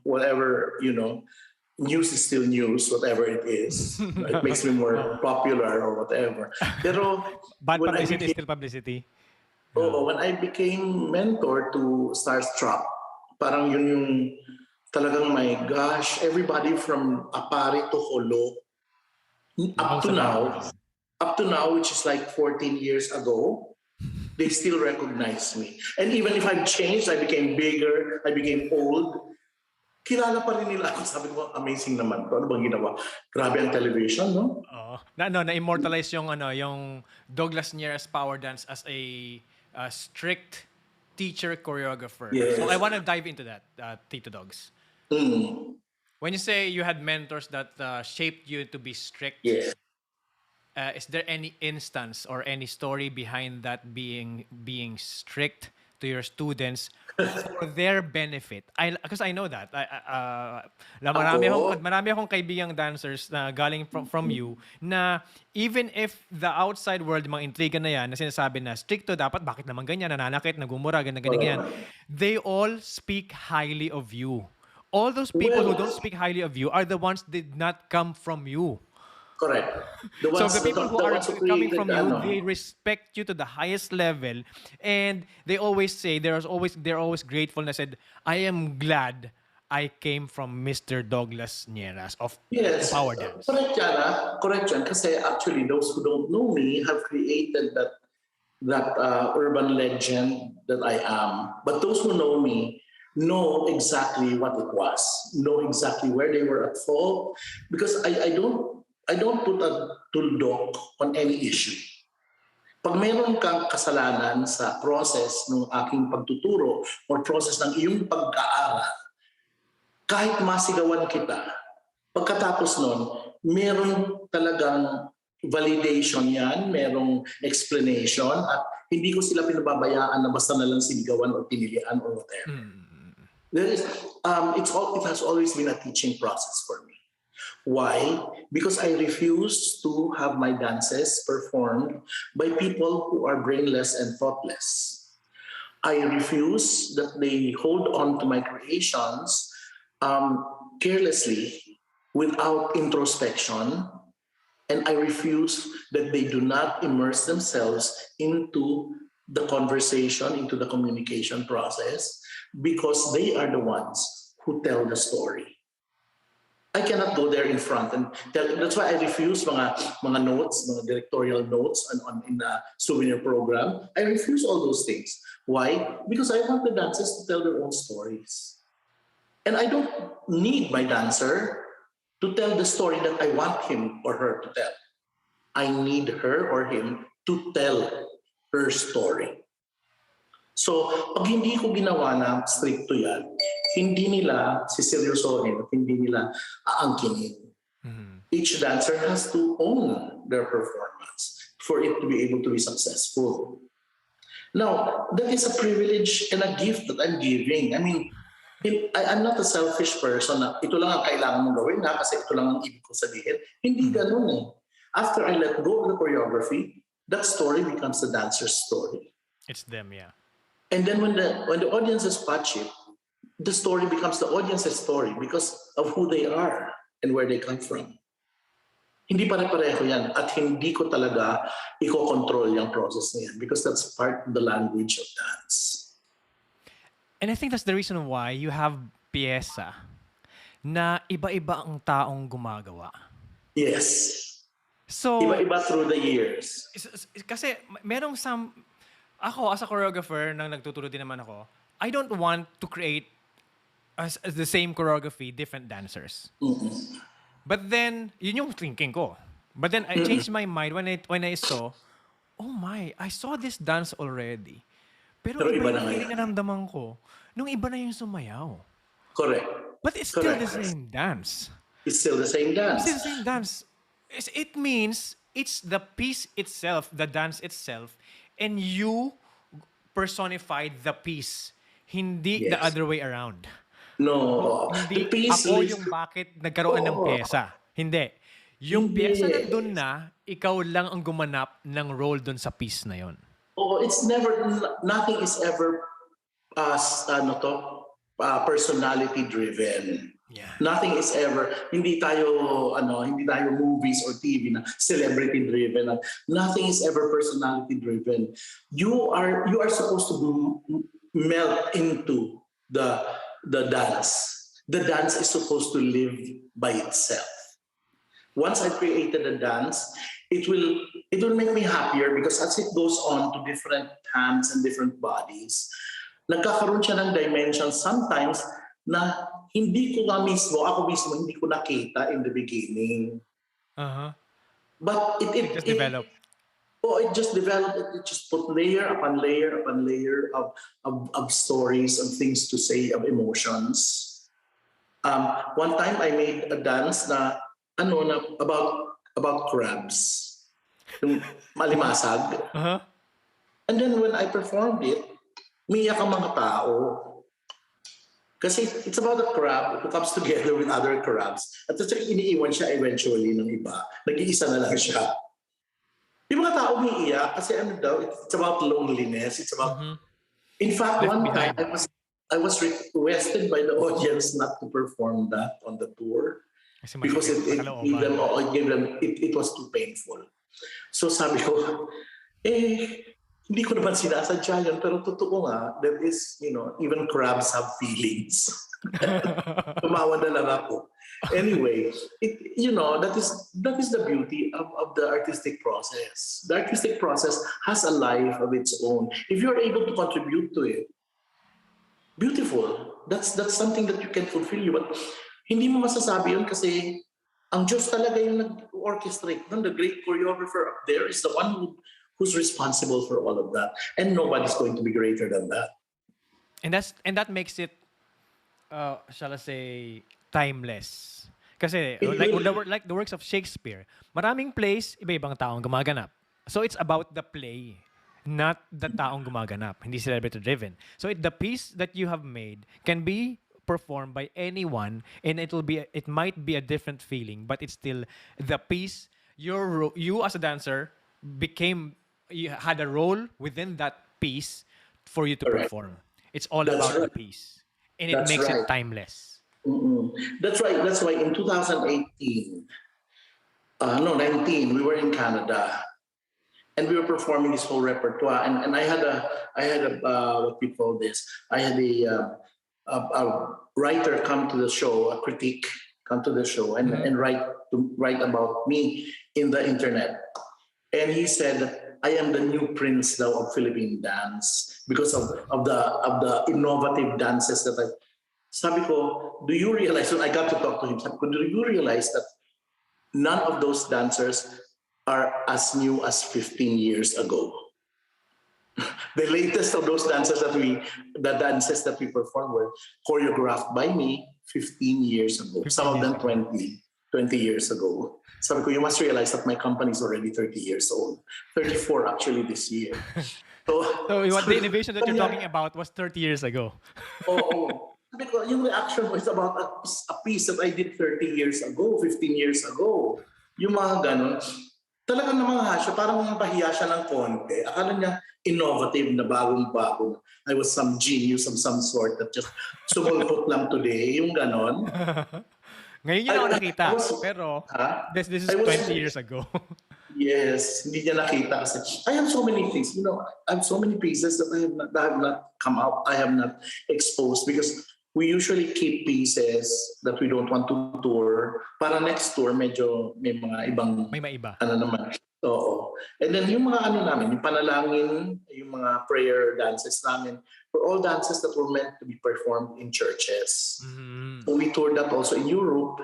[SPEAKER 1] whatever, news is still news, whatever it is. It makes me more popular or whatever. Pero,
[SPEAKER 2] bad publicity is still publicity.
[SPEAKER 1] When I became mentor to Starstruck, parang yun yung talagang, my gosh, everybody from Apari to Holo, up to now, which is like 14 years ago, they still recognize me. And even if I've changed, I became bigger, I became old, kilala pa rin nila ako. Sabi ko, amazing naman to. Ano bang ginawa? Grabe ang television, no?
[SPEAKER 2] Na-immortalize yung Douglas Nierras power dance as a strict teacher choreographer.
[SPEAKER 1] Yes.
[SPEAKER 2] So I want to dive into that, Tito Dogs. When you say you had mentors that shaped you to be strict,
[SPEAKER 1] yes.
[SPEAKER 2] Is there any instance or any story behind that being strict to your students for their benefit? Because I know that. Marami akong kaibigang dancers na galing from you na even if the outside world, mga intriga na yan, na sinasabi na stricto dapat, bakit naman ganyan, nananakit, nagumura, ganyan, they all speak highly of you. All those people who don't speak highly of you are the ones that did not come from you.
[SPEAKER 1] Correct.
[SPEAKER 2] So the people who are coming from you, they respect you to the highest level, and they always say they're always grateful. And said, "I am glad I came from Mr. Douglas Nierras of Power Dance."
[SPEAKER 1] Correct yan. Kasi actually, those who don't know me have created that urban legend that I am. But those who know me know exactly what it was, know exactly where they were at fault, because I don't put a tuldok on any issue. Pag mayroon kang kasalanan sa process ng aking pagtuturo or process ng iyong pag-aaral, kahit masigawan kita, pagkatapos nun, meron talagang validation yan, merong explanation, at hindi ko sila pinababayaan na basta na lang sinigawan o pinilian or whatever. It has always been a teaching process for me. Why? Because I refuse to have my dances performed by people who are brainless and thoughtless. I refuse that they hold on to my creations carelessly without introspection, and I refuse that they do not immerse themselves into the conversation, into the communication process, because they are the ones who tell the story. I cannot go there in front and tell. That's why I refuse mga notes, mga directorial notes in the souvenir program. I refuse all those things. Why? Because I want the dancers to tell their own stories. And I don't need my dancer to tell the story that I want him or her to tell. I need her or him to tell her story. So, pag hindi ko ginawa na stricto yan, hindi nila siseryosohin at hindi nila aangkinin. Each dancer has to own their performance for it to be able to be successful. Now, that is a privilege and a gift that I'm giving. I mean, I'm not a selfish person na ito lang ang kailangan mong gawin na kasi ito lang ang ibig ko sabihin. Hindi ganun eh. After I let go of the choreography, that story becomes the dancer's story.
[SPEAKER 2] It's them, yeah.
[SPEAKER 1] And then when the audiences watch it, the story becomes the audience's story because of who they are and where they come from. Hindi pare-pareho yan at hindi ko talaga i-control yung process na yan because that's part of the language of dance.
[SPEAKER 2] And I think that's the reason why you have piyesa na iba-iba ang taong gumagawa.
[SPEAKER 1] Yes.
[SPEAKER 2] So,
[SPEAKER 1] Iba-iba through the years.
[SPEAKER 2] kasi merong ako as a choreographer nang nagtuturo din naman ako, I don't want to create as the same choreography, different dancers.
[SPEAKER 1] Mm-hmm.
[SPEAKER 2] But then, yun yung thinking ko. But then I changed my mind when I saw, oh my, I saw this dance already. Pero iba
[SPEAKER 1] na
[SPEAKER 2] yung feeling
[SPEAKER 1] ngayon.
[SPEAKER 2] na namdaman ko nung iba na yung sumayaw.
[SPEAKER 1] Correct.
[SPEAKER 2] But it's still the same dance.
[SPEAKER 1] It's still the same dance.
[SPEAKER 2] It's still the same dance. It means it's the piece itself, the dance itself, and you personified the piece. Hindi the other way around.
[SPEAKER 1] No.
[SPEAKER 2] Hindi
[SPEAKER 1] The piece
[SPEAKER 2] ako
[SPEAKER 1] is...
[SPEAKER 2] yung bakit nagkaroon ng pyesa. Hindi. Yung pyesa nandun na, ikaw lang ang gumanap ng role dun sa piece na yon.
[SPEAKER 1] Oh, it's never... Nothing is ever personality driven.
[SPEAKER 2] Yeah.
[SPEAKER 1] Nothing is ever... Hindi tayo movies or TV na celebrity driven. Nothing is ever personality driven. You are supposed to melt into the dance. The dance is supposed to live by itself. Once I created a dance, it will make me happier because as it goes on to different hands and different bodies, nagkakaroon siya ng dimensions sometimes na ako mismo hindi ko nakita in the beginning. But it
[SPEAKER 2] just developed.
[SPEAKER 1] It just developed. It just put layer upon layer upon layer of stories, of things to say, of emotions. One time I made a dance na about crabs, yung malimasag. And then when I performed it, umiyak ang mga tao. Kasi it's about a crab who comes together with other crabs. At iniiwan siya eventually ng iba. Nag-iisa na lang siya. Yung mga tao umiiyak kasi it's about loneliness. It's about... In fact, one time I was requested by the audience not to perform that on the tour because it was too painful. So sabi ko, hindi ko naman sinasadya yun, pero totoo nga, that is, even crabs have feelings. Tumawa na lang ako. Anyway, that is the beauty of the artistic process. The artistic process has a life of its own. If you're able to contribute to it, beautiful. That's something that you can fulfill. But hindi mo masasabi yun kasi ang Diyos talaga yung nag-orchestrate. The great choreographer up there is the one who's responsible for all of that. And nobody's going to be greater than that.
[SPEAKER 2] And that makes it, shall I say, timeless. Kasi like the works of Shakespeare, maraming plays, iba-ibang taong gumaganap. So it's about the play, not the taong gumaganap. Hindi celebrity driven. So the piece that you have made can be performed by anyone, and it might be a different feeling, but it's still the piece. You as a dancer you had a role within that piece for you to perform. It's all about the piece, and it makes it timeless.
[SPEAKER 1] That's right. That's why in 2018, 19, we were in Canada, and we were performing this whole repertoire. And I had a what we call this. I had a writer come to the show, a critic come to the show, and write about me in the internet. And he said, "I am the new prince now of Philippine dance because of the innovative dances that I." Sabi ko, do you realize, when I got to talk to him, sabi ko, do you realize that none of those dancers are as new as 15 years ago? The latest of those dances the dances that we performed were choreographed by me 15 years ago. Some of them 20 years ago. Sabi ko, you must realize that my company is already 30 years old. 34 actually this year. So
[SPEAKER 2] what the innovation that you're talking about was 30 years ago.
[SPEAKER 1] Oh. Sabi ko, yung reaction was about a piece that I did 30 years ago, 15 years ago. Yung mga ganon. Talagang namangha siya, parang pahiya siya ng konti. Akala niya innovative na bagong-bago. I was some genius of some sort that just sumulpot lang today. Yung ganon.
[SPEAKER 2] Ngayon yun ako nakita.
[SPEAKER 1] I was,
[SPEAKER 2] Pero,
[SPEAKER 1] huh?
[SPEAKER 2] this is
[SPEAKER 1] I was,
[SPEAKER 2] 20 years ago.
[SPEAKER 1] yes, hindi niya nakita kasi I have so many things, I have so many pieces that have not come out, I have not exposed because we usually keep pieces that we don't want to tour para next tour medyo may mga ibang
[SPEAKER 2] May maiba.
[SPEAKER 1] naman. Oo. And then yung mga namin, yung panalangin, yung mga prayer dances namin, were all dances that were meant to be performed in churches.
[SPEAKER 2] Mm.
[SPEAKER 1] So we toured that also in Europe,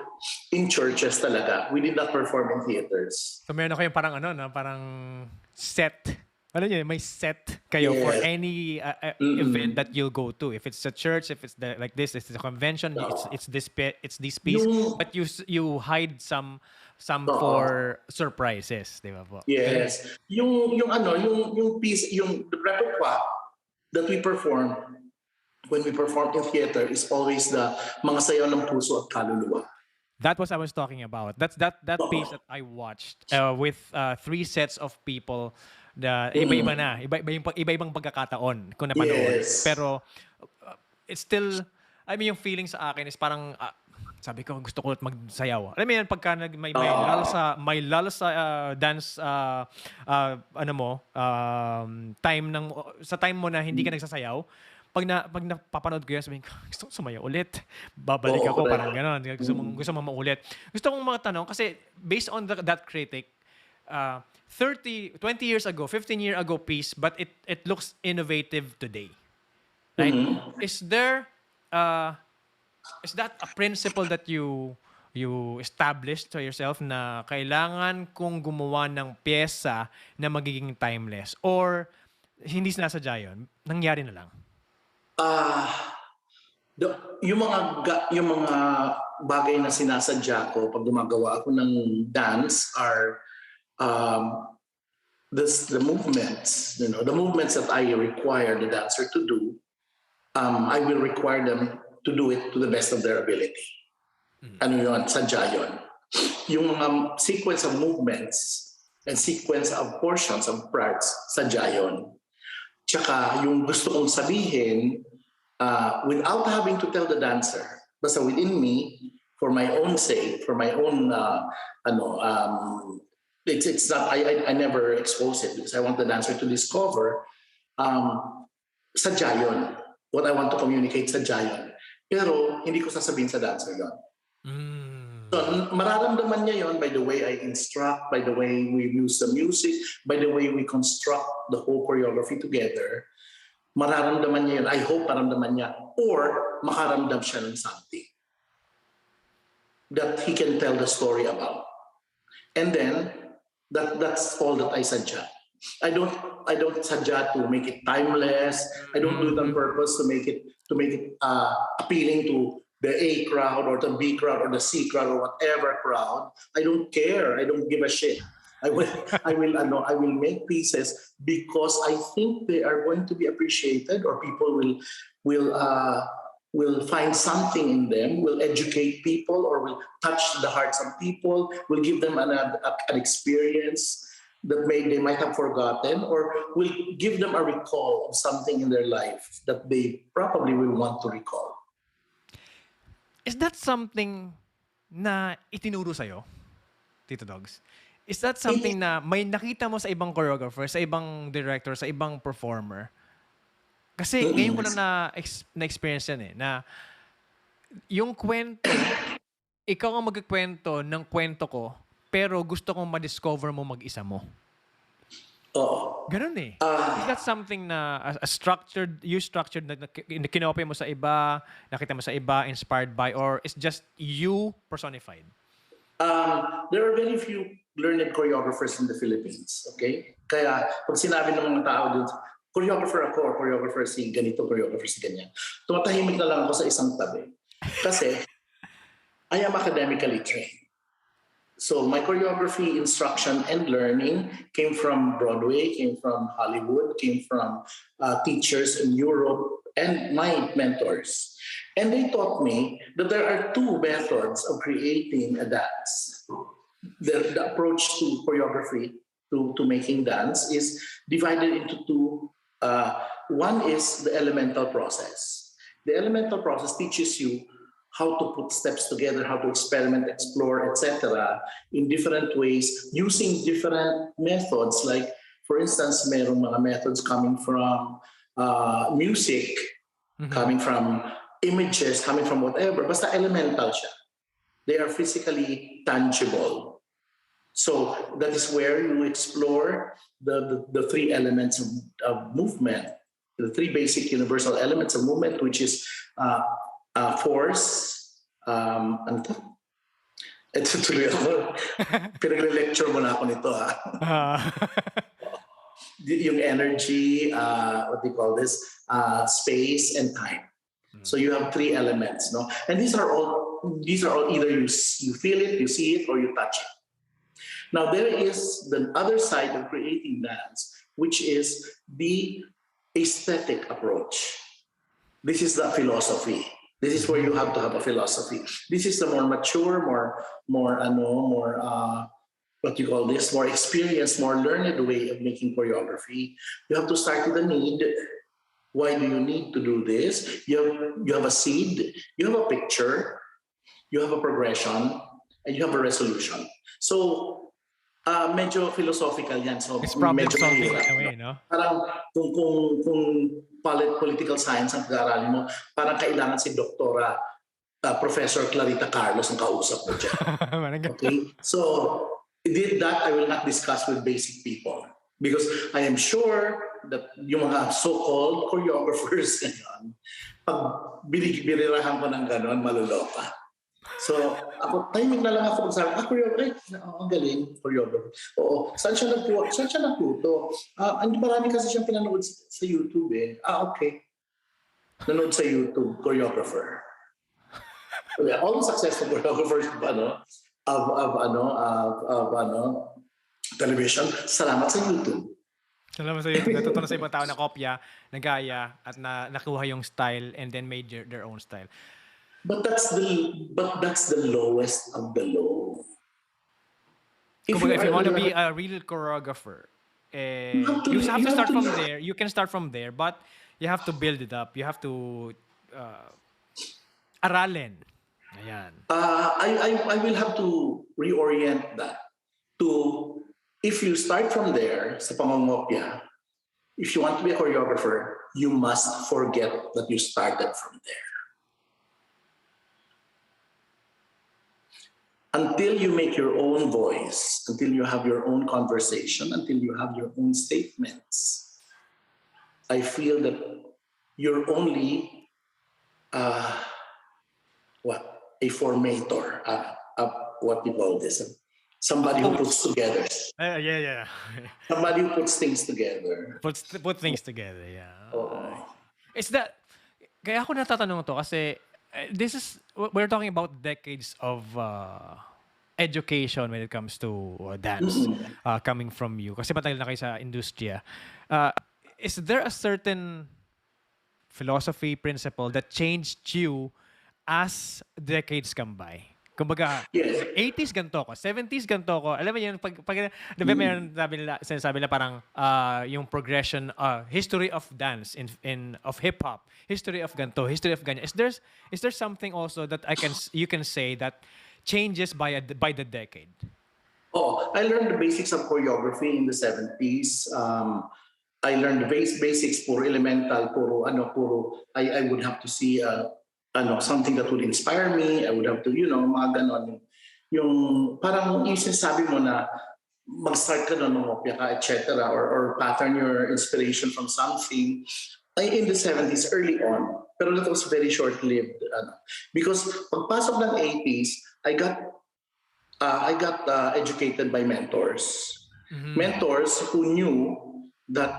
[SPEAKER 1] in churches talaga. We did not perform in theaters.
[SPEAKER 2] So meron kayong parang parang set. Ano yun, may set kayo for any event that you'll go to. If it's a church, if it's like this, it's a convention, it's this piece, but you hide some for surprises, di ba po?
[SPEAKER 1] Yes. Yung piece, the repertoire that we perform when we perform in theater is always the mga sayaw ng puso at kaluluwa.
[SPEAKER 2] That was I was talking about. That's that piece that I watched with 3 sets of people. Iba-iba na. Iba-ibang pagkakataon kung napanood.
[SPEAKER 1] Yes.
[SPEAKER 2] Pero it's still, I mean, yung feeling sa akin is parang, sabi ko, gusto ko ulit magsayaw. Alam mo yan, pagka may lull sa dance, sa time mo na hindi ka nagsasayaw, pag napapanood ko yan, sabihin ko, gusto ko sumayaw ulit. Babalik ako, parang gano'n. Gusto mo maulit. Gusto kong mga tanong, kasi based on that critic, 20 years ago, 15 years ago piece, but it looks innovative today. Right? Mm-hmm. Is that a principle that you established to yourself na kailangan kong gumawa ng pyesa na magiging timeless? Or hindi sinasadya yun? Nangyari na lang?
[SPEAKER 1] Yung mga bagay na sinasadya ko pag gumagawa ako ng dance are the movements, the movements that I require the dancer to do, I will require them to do it to the best of their ability. Ano yun? Sadya yun. Yung mga sequence of movements and sequence of portions of parts, sadya yun. Tsaka yung gusto kong sabihin, without having to tell the dancer, basta within me, for my own sake, for my own it's not I never expose it because I want the dancer to discover sadya yun. What I want to communicate sadya yun. Pero hindi ko sasabihin sa dancer yun. So mararamdaman niya yun by the way I instruct, by the way we use the music, by the way we construct the whole choreography together. Mararamdaman niya yun. I hope maramdaman niya. Or makaramdam siya ng something that he can tell the story about. And then that's all that I sadya. I don't sadya to make it timeless. I don't do it on purpose to make it appealing to the A crowd or the B crowd or the C crowd or whatever crowd. I don't care. I don't give a shit. I will make pieces because I think they are going to be appreciated, or people will find something in them, will educate people, or will touch the hearts of people, will give them an experience that they might have forgotten, or will give them a recall of something in their life that they probably will want to recall.
[SPEAKER 2] Is that something na itinuro sa'yo, Tito Dogs? Is that something na may nakita mo sa ibang choreographer, sa ibang director, sa ibang performer? Kasi ngayon ko lang na-experience yan na yung kwento, ikaw ang magkikwento ng kwento ko, pero gusto kong ma-discover mo mag-isa mo.
[SPEAKER 1] Oo.
[SPEAKER 2] Ganun eh. Is that something na you structured na kinopy mo sa iba, nakita mo sa iba, inspired by, or it's just you personified?
[SPEAKER 1] There are very few learned choreographers in the Philippines, okay? Kaya pag sinabi ng mga tao dun, choreographer ako or choreographer si ganito, choreographer si ganyan, tumatahimik na lang ako sa isang tabi. Kasi I am academically trained. So my choreography instruction and learning came from Broadway, came from Hollywood, came from teachers in Europe and my mentors. And they taught me that there are 2 methods of creating a dance. The approach to choreography, to making dance, is divided into 2. One is the elemental process. The elemental process teaches you how to put steps together, how to experiment, explore, etc. in different ways using different methods. Like, for instance, merong mga methods coming from music, coming from images, coming from whatever. Basta elemental siya. They are physically tangible. So that is where you explore the three elements of movement, the three basic universal elements of movement, which is force, ano to? Ito tuloy ako. Pinag-lecture mo na ako nito, ha? Yung energy, what do you call this? Space and time. So you have three elements, no? And these are all either you feel it, you see it, or you touch it. Now there is the other side of creating dance, which is the aesthetic approach. This is the philosophy. This is where you have to have a philosophy. This is the more mature, more what you call this, more experienced, more learned way of making choreography. You have to start with a need. Why do you need to do this? You have a seed, you have a picture, you have a progression, and you have a resolution. So medyo philosophical yan. So
[SPEAKER 2] It's problem
[SPEAKER 1] medyo
[SPEAKER 2] solving
[SPEAKER 1] mahirap,
[SPEAKER 2] in a way, no?
[SPEAKER 1] Parang kung political science ang pag-aaralin mo, parang kailangan si Doktora Professor Clarita Carlos ang kausap mo dyan. Okay? So, did that I will not discuss with basic people. Because I am sure that yung mga so-called choreographers ngayon, pag binirahan ko ng gano'n, maluloka. So, ako, timing na lang ako magsabi, choreographer, ang galing, choreographer. Oo, saan siya nagtuto? Marami kasi siyang pinanood sa YouTube eh. Okay. Nanood sa YouTube, choreographer. All the successful choreographers of television, salamat sa YouTube.
[SPEAKER 2] Salamat sa YouTube. Natutunan sa ibang tao na kopya, nagaya, at nakuha yung style and then made their own style.
[SPEAKER 1] But that's the lowest of the low.
[SPEAKER 2] If you want to be a real choreographer, you have to start from there. You can start from there, but you have to build it up. You have to aralin. Ayan.
[SPEAKER 1] I will have to reorient that to, if you start from there sa pangongopya, if you want to be a choreographer, you must forget that you started from there. Until you make your own voice, until you have your own conversation, until you have your own statements, I feel that you're only a formator, what you call this, somebody who puts together.
[SPEAKER 2] Yeah.
[SPEAKER 1] Somebody who puts things together.
[SPEAKER 2] Put things together, yeah.
[SPEAKER 1] Oh.
[SPEAKER 2] It's that, kaya ako natatanong to kasi this is, we're talking about decades of education when it comes to dance coming from you. Kasi matagal na kayo sa industriya. Is there a certain philosophy, principle that changed you as decades come by? Kumbaga,
[SPEAKER 1] Yes.
[SPEAKER 2] 80s ganito ko, 70s ganito ko. Alam mo yun, pag diba mayroon sinasabi na parang yung progression, history of dance, of hip-hop, history of ganito, history of ganyan. Is there something also that you can say that changes by the decade?
[SPEAKER 1] Oh, I learned the basics of choreography in the 70s. I learned the basics, puro elemental, I would have to see something that would inspire me. I would have to, mga ganon. Yung parang yung sinasabi mo na mag-start ka doon, mangopya ka, etc. Or pattern your inspiration from something. In the 70s, early on. Pero that was very short-lived. Because pagpasok ng 80s, I got educated by mentors. Mm-hmm. Mentors who knew that,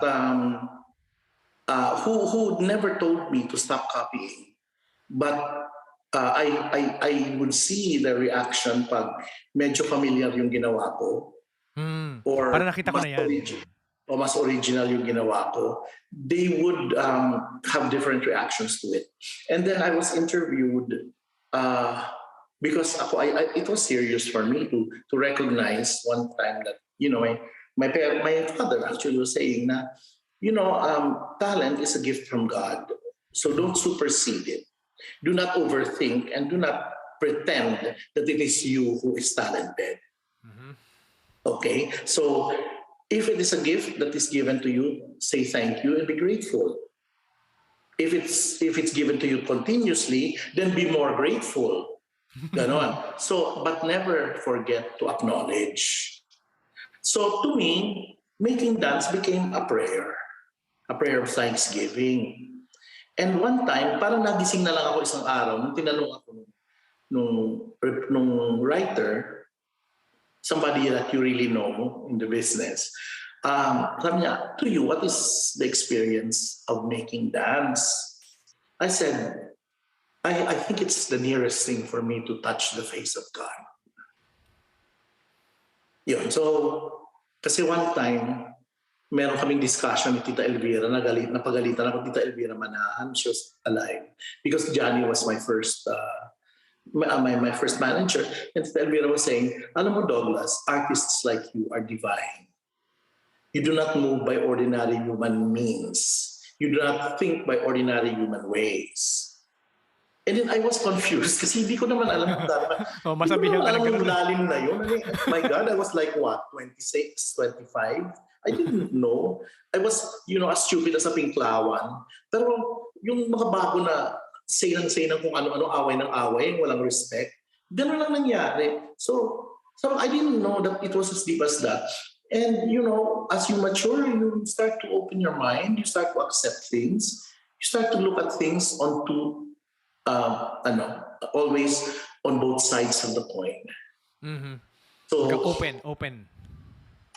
[SPEAKER 1] who never told me to stop copying. But I would see the reaction pag medyo familiar yung ginawa ko. Or
[SPEAKER 2] parang nakita ko na yan.
[SPEAKER 1] O mas original yung ginawa ko. They would have different reactions to it. And then I was interviewed because it was serious for me to recognize one time that, my father actually was saying na, talent is a gift from God. So don't supersede it. Do not overthink and do not pretend that it is you who is talented. Okay? So if it is a gift that is given to you, say thank you and be grateful. If it's given to you continuously, then be more grateful. Ganon. So, but never forget to acknowledge. So to me, making dance became a prayer of thanksgiving. And one time, parang nagising na lang ako isang araw nung tinanong ako nung writer, somebody that you really know in the business, sabi niya, to you, what is the experience of making dance? I said, I think it's the nearest thing for me to touch the face of God. Yun. So, kasi one time, meron kaming discussion with Tita Elvira, napagalitan ako Tita Elvira Manahan, she was alive. Because Johnny was my first my first manager. And Tita Elvira was saying, alam mo Douglas, artists like you are divine. You do not move by ordinary human means. You do not think by ordinary human ways. And then I was confused kasi hindi ko naman alam kung
[SPEAKER 2] Oh, masabihan ka ng ganun.
[SPEAKER 1] lalim na yun. My God, I was like what, 26, 25? I didn't know. I was, as stupid as a pinklawan. Pero yung mga bago na say ng kung ano-ano, away ng away, walang respect, ganun lang nangyari. So I didn't know that it was as deep as that. And, as you mature, you start to open your mind, you start to accept things, you start to look at things always on both sides of the coin.
[SPEAKER 2] Mm-hmm.
[SPEAKER 1] So
[SPEAKER 2] open.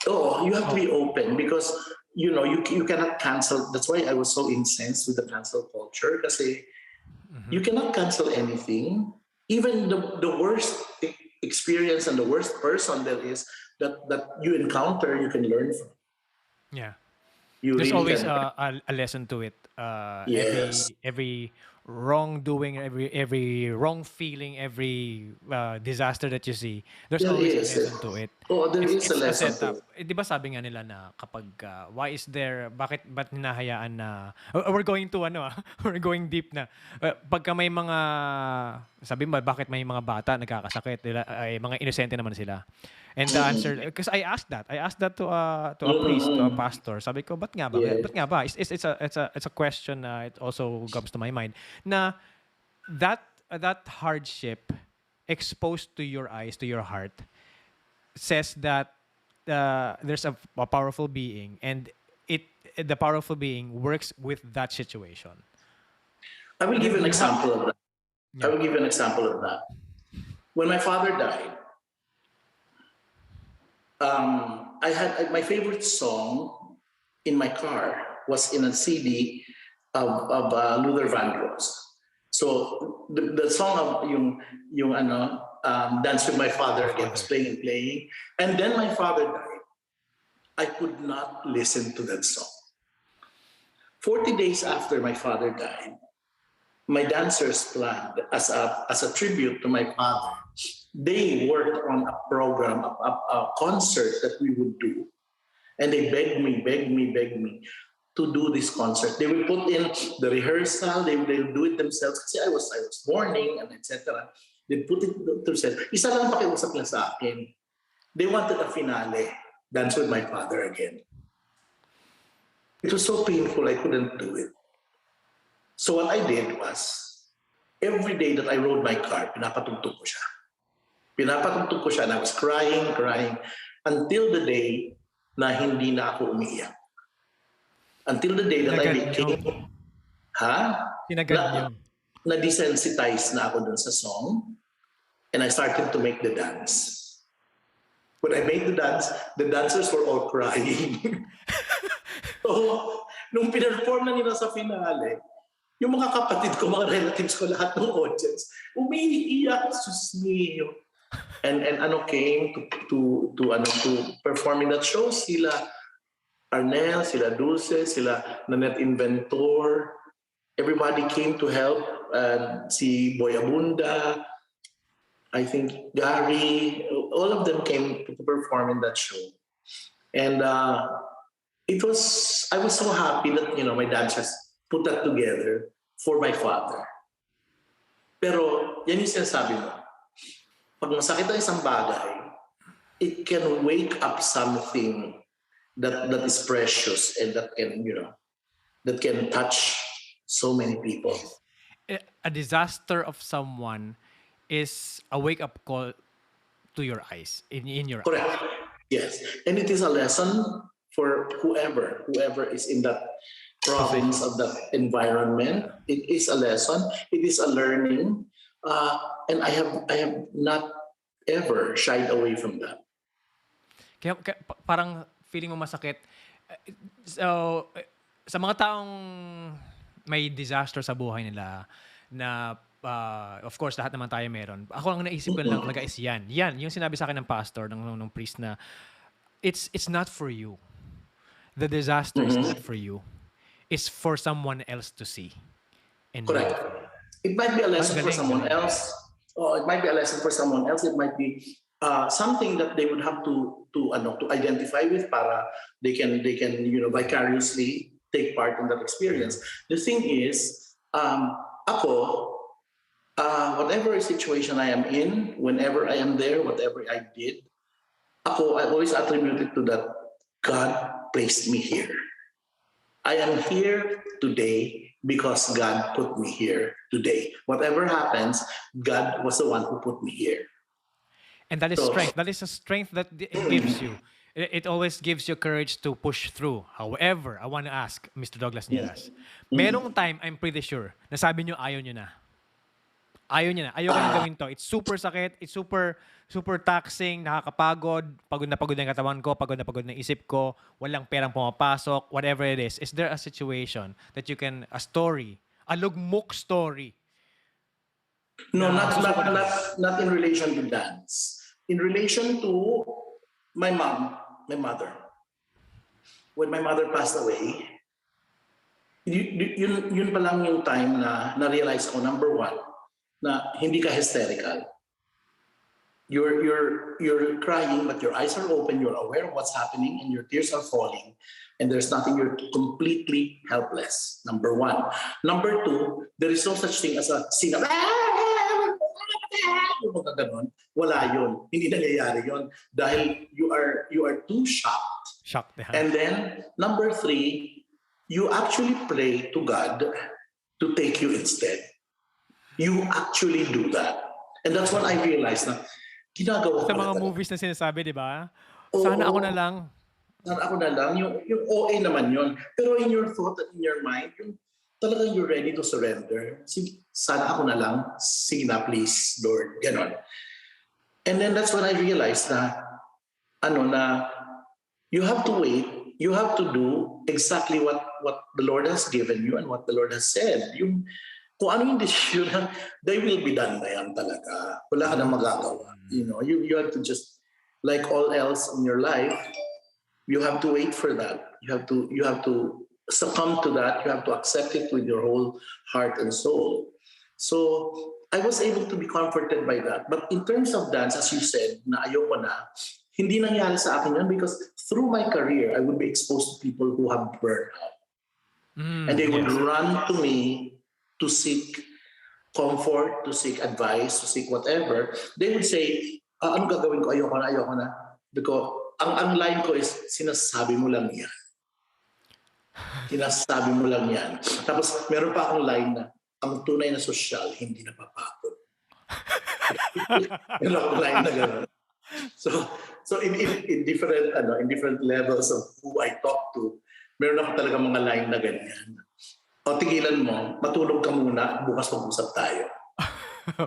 [SPEAKER 1] Oh, you have to be open because, you cannot cancel. That's why I was so incensed with the cancel culture kasi you cannot cancel anything. Even the worst experience and the worst person there is that you encounter, you can learn from.
[SPEAKER 2] Yeah.
[SPEAKER 1] really
[SPEAKER 2] There's always
[SPEAKER 1] can.
[SPEAKER 2] a lesson to it.
[SPEAKER 1] Yes.
[SPEAKER 2] Every wrongdoing, every wrong feeling, every disaster that you see, there's
[SPEAKER 1] There
[SPEAKER 2] always
[SPEAKER 1] is.
[SPEAKER 2] a lesson to it.
[SPEAKER 1] Oh, there is
[SPEAKER 2] It's
[SPEAKER 1] a
[SPEAKER 2] a
[SPEAKER 1] lesson
[SPEAKER 2] setup.
[SPEAKER 1] to it.
[SPEAKER 2] Di ba sabi nga nila na kapag ba't hinahayaan na we're going to we're going deep na. Pagka may mga sabi mo bakit may mga bata nagkakasakit, ay mga inosente naman sila. And the answer, because I asked that to a priest, to a pastor. Sabi ko, ba't nga ba?
[SPEAKER 1] Yeah.
[SPEAKER 2] Ba't nga ba? It's a question. It also comes to my mind. Na that hardship exposed to your eyes, to your heart, says that there's a powerful being, and the powerful being works with that situation.
[SPEAKER 1] I will give you an example of that.
[SPEAKER 2] Yeah.
[SPEAKER 1] I will give you an example of that. When my father died, I had my favorite song in my car was in a CD of Luther Vandross. So the song of yung Dance with My Father again was playing, and then my father died. I could not listen to that song. 40 days after my father died, my dancers planned as a tribute to my father. They worked on a program, a concert that we would do. And they begged me to do this concert. They will put in the rehearsal, they'll do it themselves. Kasi I was mourning and etc. They put it themselves. Isa lang pakiusap niya sa akin. They wanted a finale, Dance with My Father again. It was so painful, I couldn't do it. So what I did was, every day that I rode my car, pinapatugtog ko siya. And I was crying, until the day na hindi na ako umiiyak. Until the day that I became, na-desensitize na ako dun sa song, and I started to make the dance. When I made the dance, the dancers were all crying. So, nung pinerform na nila sa finale, yung mga kapatid ko, mga relatives ko, lahat ng audience, umiiyak, sus niyo. And came to perform in that show, sila Arnel, sila Dulce, sila Nanette Inventor, everybody came to help. Si Boy Abunda, I think Gary, all of them came to perform in that show. And I was so happy that my dancers put that together for my father. Pero yan yung sinasabi mo. Pag masakit ang isang bagay, it can wake up something that is precious and that can, that can touch so many people.
[SPEAKER 2] A disaster of someone is a wake-up call to your eyes, in your
[SPEAKER 1] Correct.
[SPEAKER 2] eyes.
[SPEAKER 1] Yes. And it is a lesson for whoever is in that province of that environment. It is a lesson. It is a learning. And I have not ever shied away from that.
[SPEAKER 2] Kaya parang feeling mo masakit. So, sa mga taong may disaster sa buhay nila na of course lahat naman tayo meron. Ako ang naisip ko lang talaga is yan. Yan, yung sinabi sa akin ng pastor, ng priest na it's not for you. The disaster is not for you. It's for someone else to see. And
[SPEAKER 1] correct. It might be a lesson for someone else. Oh, it might be a lesson for someone else. It might be something that they would have to identify with para they can vicariously take part in that experience. The thing is, whatever situation I am in, whenever I am there, whatever I did, I always attribute it to that God placed me here. I am here today because God put me here today. Whatever happens, God was the one who put me here.
[SPEAKER 2] And that is strength. That is a strength that it gives you. It always gives you courage to push through. However, I want to ask Mr. Douglas Nierras, merong time, I'm pretty sure, nasabi nyo ayaw nyo na. Ayaw nyo na. Ayaw ko na gawin to. It's super sakit. It's super taxing, nakakapagod. Pagod na pagod na yung katawan ko. Pagod na pagod na isip ko. Walang perang pumapasok. Whatever it is. Is there a situation that you can, a story, a lugmok story?
[SPEAKER 1] No, not in relation to dance. In relation to my mother. When my mother passed away, yun pa lang yung time na na-realize ko, number one, na hindi ka hysterical. You're crying, but your eyes are open, you're aware of what's happening, and your tears are falling, and there's nothing, you're completely helpless. Number one. Number two, there is no such thing as a scene of wala yun. Hindi nangyayari yun. Dahil you are too shocked.
[SPEAKER 2] Shocked.
[SPEAKER 1] And then, number three, you actually pray to God to take you instead. You actually do that. And that's what I realized na ginagawa ko.
[SPEAKER 2] Sa mga movies na sinasabi, di ba? Sana ako na lang.
[SPEAKER 1] Sana ako na lang. Yung OA naman yun. Pero in your thought and in your mind, yung talagang you're ready to surrender. Sana ako na lang. Sige na, please, Lord. Ganon. And then that's when I realized na you have to wait. You have to do exactly what the Lord has given you and what the Lord has said. Kung ano yung decision, they will be done na yan talaga. Wala ka na magagawa. You have to just, like all else in your life, you have to wait for that. You have to succumb to that. You have to accept it with your whole heart and soul. So I was able to be comforted by that. But in terms of dance, as you said, na ayoko na, hindi nangyari sa akin yan because through my career, I would be exposed to people who have burned out. And they would run to me to seek comfort, to seek advice, to seek whatever. They would say, ano gagawin ko? Ayoko na. Because ang line ko is, sinasabi mo lang yan. Sinasabi mo lang yan. Tapos meron pa akong line na, ang tunay na sosyal, hindi napapagod. Meron akong line na gano'n. So in different levels of who I talk to, meron ako talaga mga line na ganyan. O tigilan mo, matulog ka muna, bukas mag-usap tayo.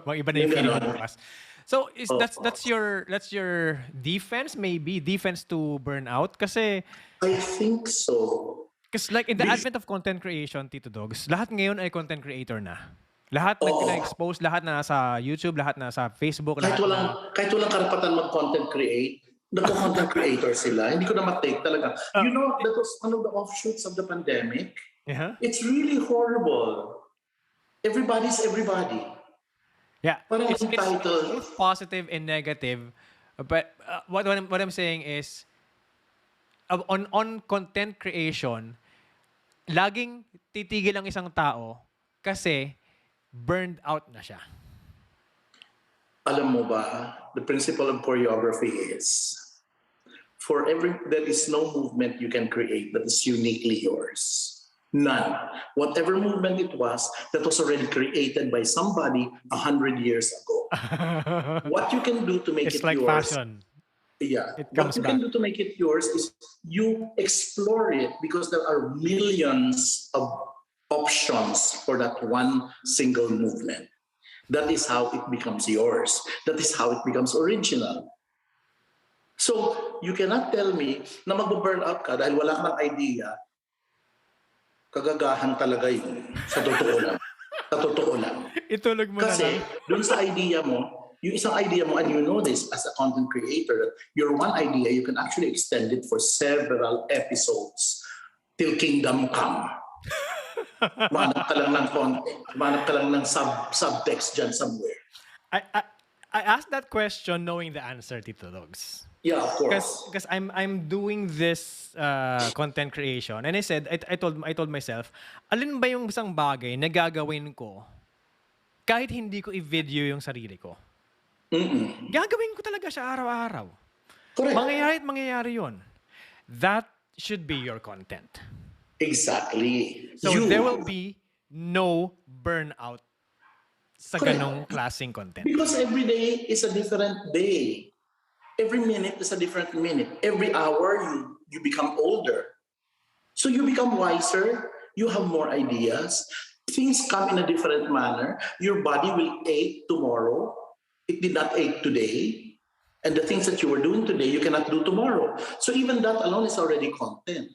[SPEAKER 2] Mag-iba na yung feeling mo bukas. So that's your defense maybe, defense to burnout kasi
[SPEAKER 1] I think so.
[SPEAKER 2] Because like in the advent of content creation, Tito Dogs, lahat ngayon ay content creator na. Lahat na-expose, lahat na nasa YouTube, lahat na sa Facebook.
[SPEAKER 1] Kahit walang karapatan mag-content create, nagko-content creator sila. Hindi ko na matake talaga. That was one of the offshoots of the pandemic.
[SPEAKER 2] Yeah.
[SPEAKER 1] It's really horrible. Everybody's everybody.
[SPEAKER 2] Yeah, it's
[SPEAKER 1] title.
[SPEAKER 2] both positive and negative. But what I'm saying is, on content creation, laging titigil ang isang tao kasi burned out na siya.
[SPEAKER 1] Alam mo ba, the principle of choreography is, there is no movement you can create that is uniquely yours. None. Whatever movement it was, that was already created by somebody 100 years ago. What you can do to make
[SPEAKER 2] It's
[SPEAKER 1] it
[SPEAKER 2] like
[SPEAKER 1] yours,
[SPEAKER 2] fashion.
[SPEAKER 1] yeah.
[SPEAKER 2] It
[SPEAKER 1] What
[SPEAKER 2] comes
[SPEAKER 1] you
[SPEAKER 2] back.
[SPEAKER 1] can do to make it yours is you explore it, because there are millions of options for that one single movement. That is how it becomes yours. That is how it becomes original. So, you cannot tell me na mag-burn out ka dahil wala kang idea. Kagagahan talaga yun. Sa totoo lang. Sa totoo lang.
[SPEAKER 2] Itulog mo na
[SPEAKER 1] Kasi,
[SPEAKER 2] lang.
[SPEAKER 1] dun sa idea mo, yung isang idea mo, and you know this as a content creator, your one idea, you can actually extend it for several episodes till kingdom come. Manap ka lang ng content. Manap ka lang ng subtext dyan somewhere.
[SPEAKER 2] I asked that question knowing the answer, Tito Dogs.
[SPEAKER 1] Yeah, of course.
[SPEAKER 2] Because I'm doing this content creation, and I told myself, alin ba yung isang bagay na gagawin ko kahit hindi ko i-video yung sarili ko? Gagawin ko talaga siya araw-araw.
[SPEAKER 1] Correct.
[SPEAKER 2] Mangyayari yun. That should be your content.
[SPEAKER 1] Exactly.
[SPEAKER 2] So there will be no burnout sa
[SPEAKER 1] Correct.
[SPEAKER 2] ganong klaseng content.
[SPEAKER 1] Because every day is a different day. Every minute is a different minute. Every hour you become older. So you become wiser. You have more ideas. Things come in a different manner. Your body will ache tomorrow. It did not ache today. And the things that you were doing today, you cannot do tomorrow. So even that alone is already content.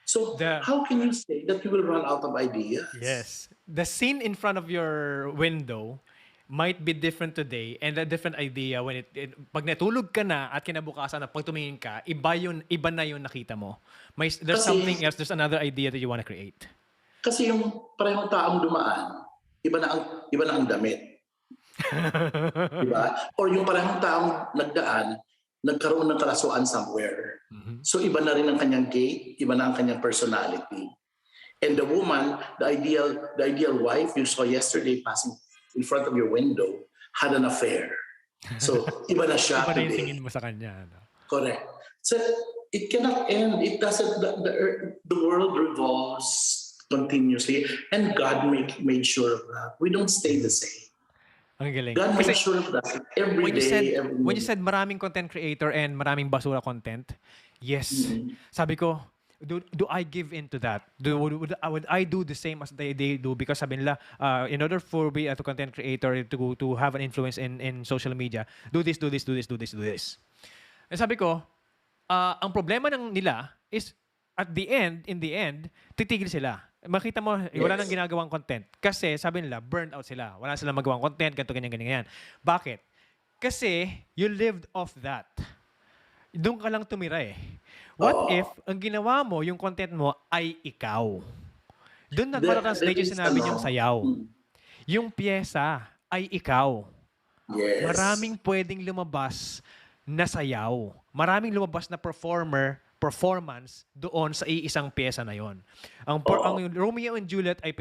[SPEAKER 1] So how can you say that you will run out of ideas?
[SPEAKER 2] Yes. The scene in front of your window might be different today and a different idea when pag natulog ka na at kinabukasan na pag tumingin ka, iba na yung nakita mo. There's something else, there's another idea that you want to create.
[SPEAKER 1] Kasi yung parehong taong dumaan, iba na ang damit. Diba? Or yung parehong taong nagdaan, nagkaroon ng kalasuan somewhere. So iba na rin ang kanyang gait, iba na ang kanyang personality. And the woman, the ideal wife you saw yesterday passing in front of your window had an affair. So iba na siya
[SPEAKER 2] Iba na yung
[SPEAKER 1] today.
[SPEAKER 2] tingin mo sa kanya. No?
[SPEAKER 1] Correct. So it cannot end. It doesn't. The world revolves continuously, and God made sure of that. We don't stay the same.
[SPEAKER 2] Ang galing.
[SPEAKER 1] God made sure of that every day.
[SPEAKER 2] When you said maraming content creator and maraming basura content, yes. Sabi ko, do I give into that? Would I do the same as they do? Because sabi nila, in order for me as a content creator to have an influence in social media, do this. And sabi ko, ang problema nila is in the end, titigil sila. Makita mo, wala nang ginagawang content. Kasi sabi nila, burned out sila. Wala silang magawang content, ganyan. Bakit? Kasi you lived off that. Doon ka lang tumira eh. What if ang ginawa mo, yung content mo ay ikaw? Doon nagpa-translate yung sinabi niyong sayaw. Yung pyesa ay ikaw.
[SPEAKER 1] Yes.
[SPEAKER 2] Maraming pwedeng lumabas na sayaw. Maraming lumabas na performance doon sa iisang pyesa na yon. Ang Romeo and Juliet ay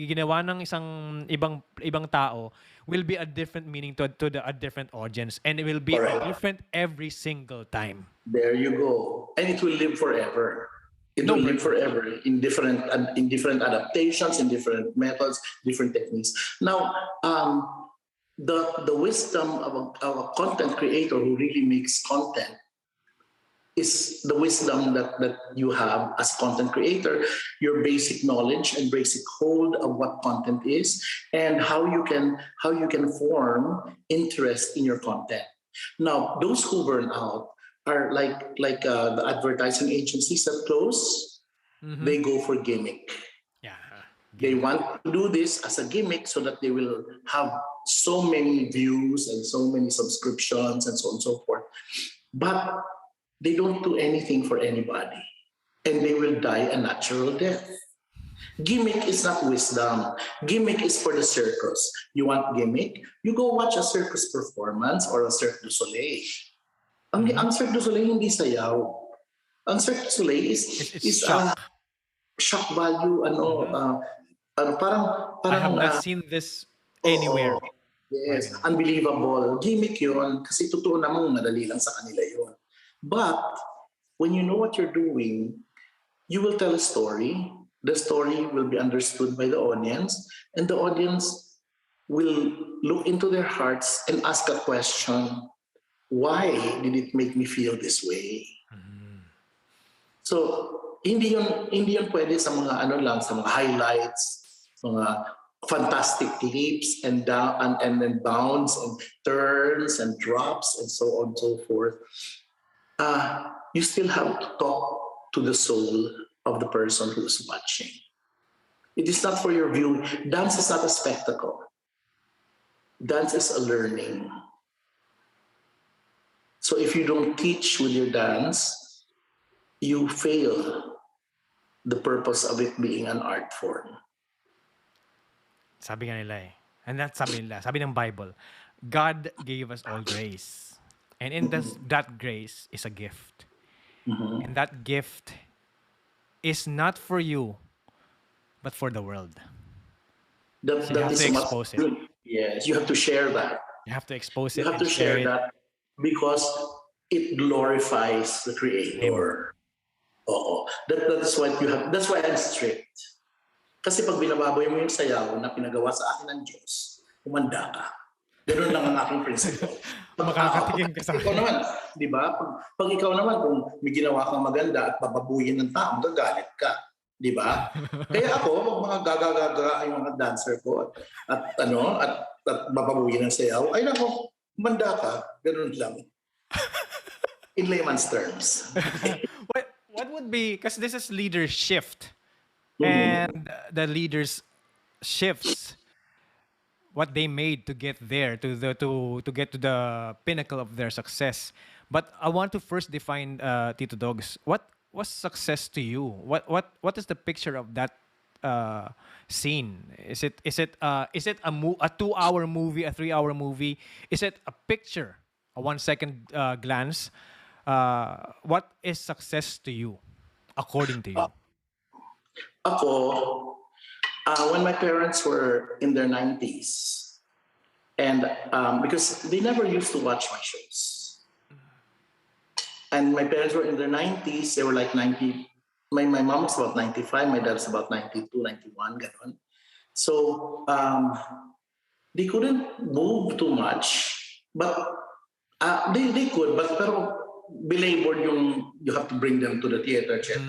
[SPEAKER 2] ginawa ng isang ibang tao will be a different meaning to a different audience, and it will be different every single time.
[SPEAKER 1] There you go. And it will live forever. It will live forever in different adaptations, in different methods, different techniques. Now, the wisdom of a content creator who really makes content is the wisdom that you have as content creator, your basic knowledge and basic hold of what content is, and how you can form interest in your content. Now, those who burn out are like the advertising agencies that close. They go for gimmick.
[SPEAKER 2] Yeah.
[SPEAKER 1] They want to do this as a gimmick so that they will have so many views and so many subscriptions and so on and so forth. But they don't do anything for anybody, and they will die a natural death. Gimmick is not wisdom. Gimmick is for the circus. You want gimmick? You go watch a circus performance or a Cirque du Soleil. Ang Cirque du Soleil hindi sayaw. Ang Cirque du Soleil is shock value. Parang
[SPEAKER 2] I have not seen this anywhere.
[SPEAKER 1] Yes,
[SPEAKER 2] Mga ganun.
[SPEAKER 1] unbelievable. Gimmick yun kasi totoo namang madali lang sa kanila yun. But when you know what you're doing, you will tell a story. The story will be understood by the audience, and the audience will look into their hearts and ask a question. Why did it make me feel this way? So, hindi yun pwede sa mga ano lang, sa mga highlights, mga fantastic leaps and down and then bounds and turns and drops and so on and so forth. You still have to talk to the soul of the person who's watching. It is not for your view. Dance is not a spectacle. Dance is a learning. So if you don't teach with your dance, you fail the purpose of it being an art form.
[SPEAKER 2] Sabi nga nila eh. And that's sabi ng Bible, God gave us all grace. And in that grace is a gift. And that gift is not for you, but for the world.
[SPEAKER 1] That,
[SPEAKER 2] So you
[SPEAKER 1] that
[SPEAKER 2] have
[SPEAKER 1] is
[SPEAKER 2] to
[SPEAKER 1] a must.
[SPEAKER 2] expose it.
[SPEAKER 1] Yes, you have to share that.
[SPEAKER 2] You have to expose
[SPEAKER 1] You
[SPEAKER 2] it
[SPEAKER 1] have
[SPEAKER 2] and
[SPEAKER 1] to
[SPEAKER 2] share
[SPEAKER 1] share
[SPEAKER 2] it.
[SPEAKER 1] that because it glorifies the Creator. Oo. That is what you have. That's why I'm strict. Kasi pag binababoy mo yung sayaw na pinagawa sa akin ng Diyos, umanda ka. Ganun lang ang aking prinsipyo.
[SPEAKER 2] Makakatikim ka sa
[SPEAKER 1] Ikaw
[SPEAKER 2] akin.
[SPEAKER 1] naman, di ba? Pag ikaw naman, kung may ginawa kang maganda at bababuyin ng tao, magagalit ka. Di ba? Kaya ako, mga gagagaga yung mga dancer ko at bababuyin ng sayaw, ay nako, umanda ka. Ganun lang. In layman's terms.
[SPEAKER 2] What would be, because this is LeaderSHIFT,
[SPEAKER 1] Mhm.
[SPEAKER 2] and the leaders shifts what they made to get there, to get to the pinnacle of their success. But I want to first define, Tito Dogs, what was success to you? What is the picture of that scene? Is it a 2-hour movie, a 3-hour movie? Is it a picture, a 1 second glance? What is success to you, according to you?
[SPEAKER 1] Ako, when my parents were in their 90s, and because they never used to watch my shows. And my parents were in their 90s, they were like 90. My mom was about 95, my dad's about 92, 91, ganon. So they couldn't move too much, but they could, but pero belabored yung you have to bring them to the theater, etc.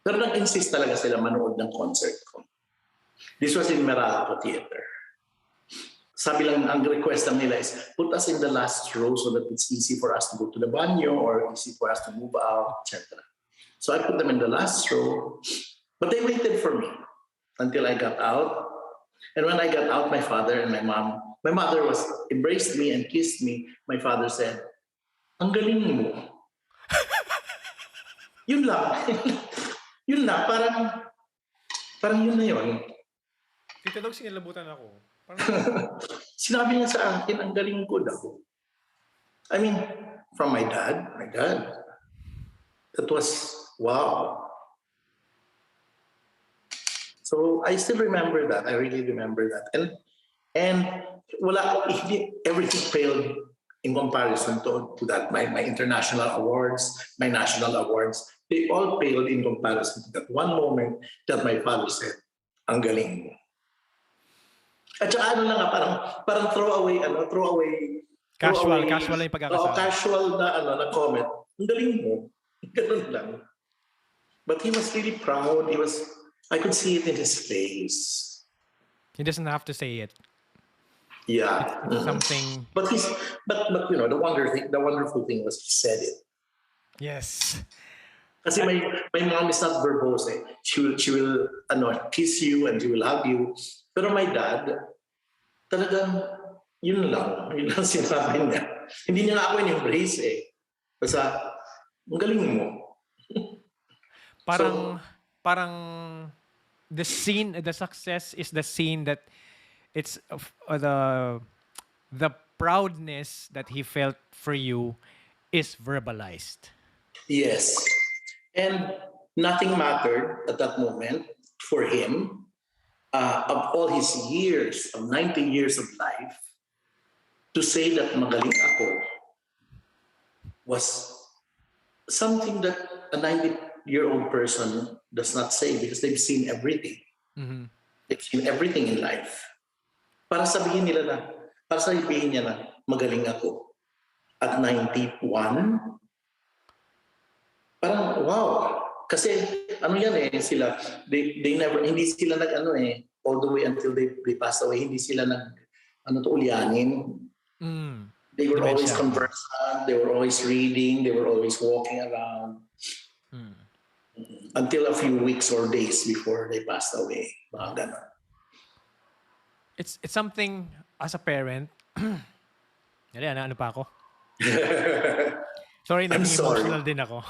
[SPEAKER 1] Pero nag-insist talaga sila manood ng concert ko. This was in Meralco Theater. Sabi lang, ang request lang nila is, put us in the last row so that it's easy for us to go to the banyo or easy for us to move out, etc. So I put them in the last row, but they waited for me until I got out. And when I got out, my father and my mother embraced me and kissed me. My father said, ang galing mo. Yun lang. Yun lang, parang yun na yun.
[SPEAKER 2] Tito Dogs, sinilabutan ako.
[SPEAKER 1] Sinabi niya sa akin, ang galing ko daw. I mean, from my dad, that was, wow. So I still remember that. I really remember that. And everything failed in comparison to that. My international awards, my national awards, they all failed in comparison to that one moment that my father said, ang galing mo. At saka ano lang, parang throwaway.
[SPEAKER 2] Casual lang yung pagkakasabi.
[SPEAKER 1] Casual na comment. Ang galing mo. Ganun lang. But he was really proud. I could see it in his face.
[SPEAKER 2] He doesn't have to say it.
[SPEAKER 1] Yeah.
[SPEAKER 2] It's something.
[SPEAKER 1] But you know, the wonderful thing was he said it.
[SPEAKER 2] Yes.
[SPEAKER 1] Kasi my mom is not verbose. She will kiss you and she will hug you. Pero my dad, talagang yun lang sinabi niya. Hindi niya nga ako in-embrace eh. Basta, ang galing mo.
[SPEAKER 2] Parang the scene, the success is the scene that it's the proudness that he felt for you is verbalized.
[SPEAKER 1] Yes. And nothing mattered at that moment for him. Of all his years, of 90 years of life, to say that magaling ako was something that a 90-year-old person does not say because they've seen everything.
[SPEAKER 2] Mhm.
[SPEAKER 1] They've seen everything in life. Para sabihin niya na magaling ako at 91, parang wow. Kasi ano yan sila, they never, hindi sila all the way until they passed away, hindi sila ulyanin.
[SPEAKER 2] Mm.
[SPEAKER 1] They were always
[SPEAKER 2] Dementia.
[SPEAKER 1] conversant, they were always reading, they were always walking around. Until a few weeks or days before they passed away. Mga ganon.
[SPEAKER 2] It's something as a parent. Ano pa ako? Sorry,
[SPEAKER 1] I'm
[SPEAKER 2] naging
[SPEAKER 1] sorry.
[SPEAKER 2] emotional din ako.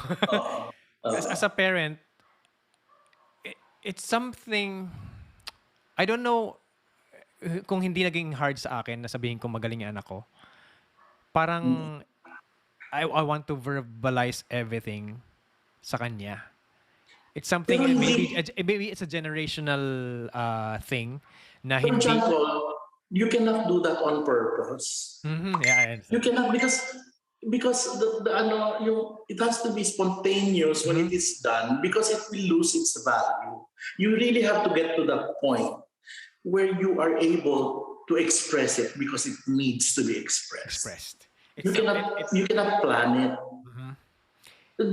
[SPEAKER 2] As a parent, it's something, I don't know kung hindi naging hard sa akin na sabihin ko magaling yung anak ko. Parang, I want to verbalize everything sa kanya. It's something,
[SPEAKER 1] Pero
[SPEAKER 2] maybe it's a generational thing na
[SPEAKER 1] For
[SPEAKER 2] hindi...
[SPEAKER 1] example, you cannot do that on purpose.
[SPEAKER 2] Yeah,
[SPEAKER 1] You cannot because it has to be spontaneous when it is done because it will lose its value. You really have to get to that point where you are able to express it because it needs to be expressed. You cannot plan it.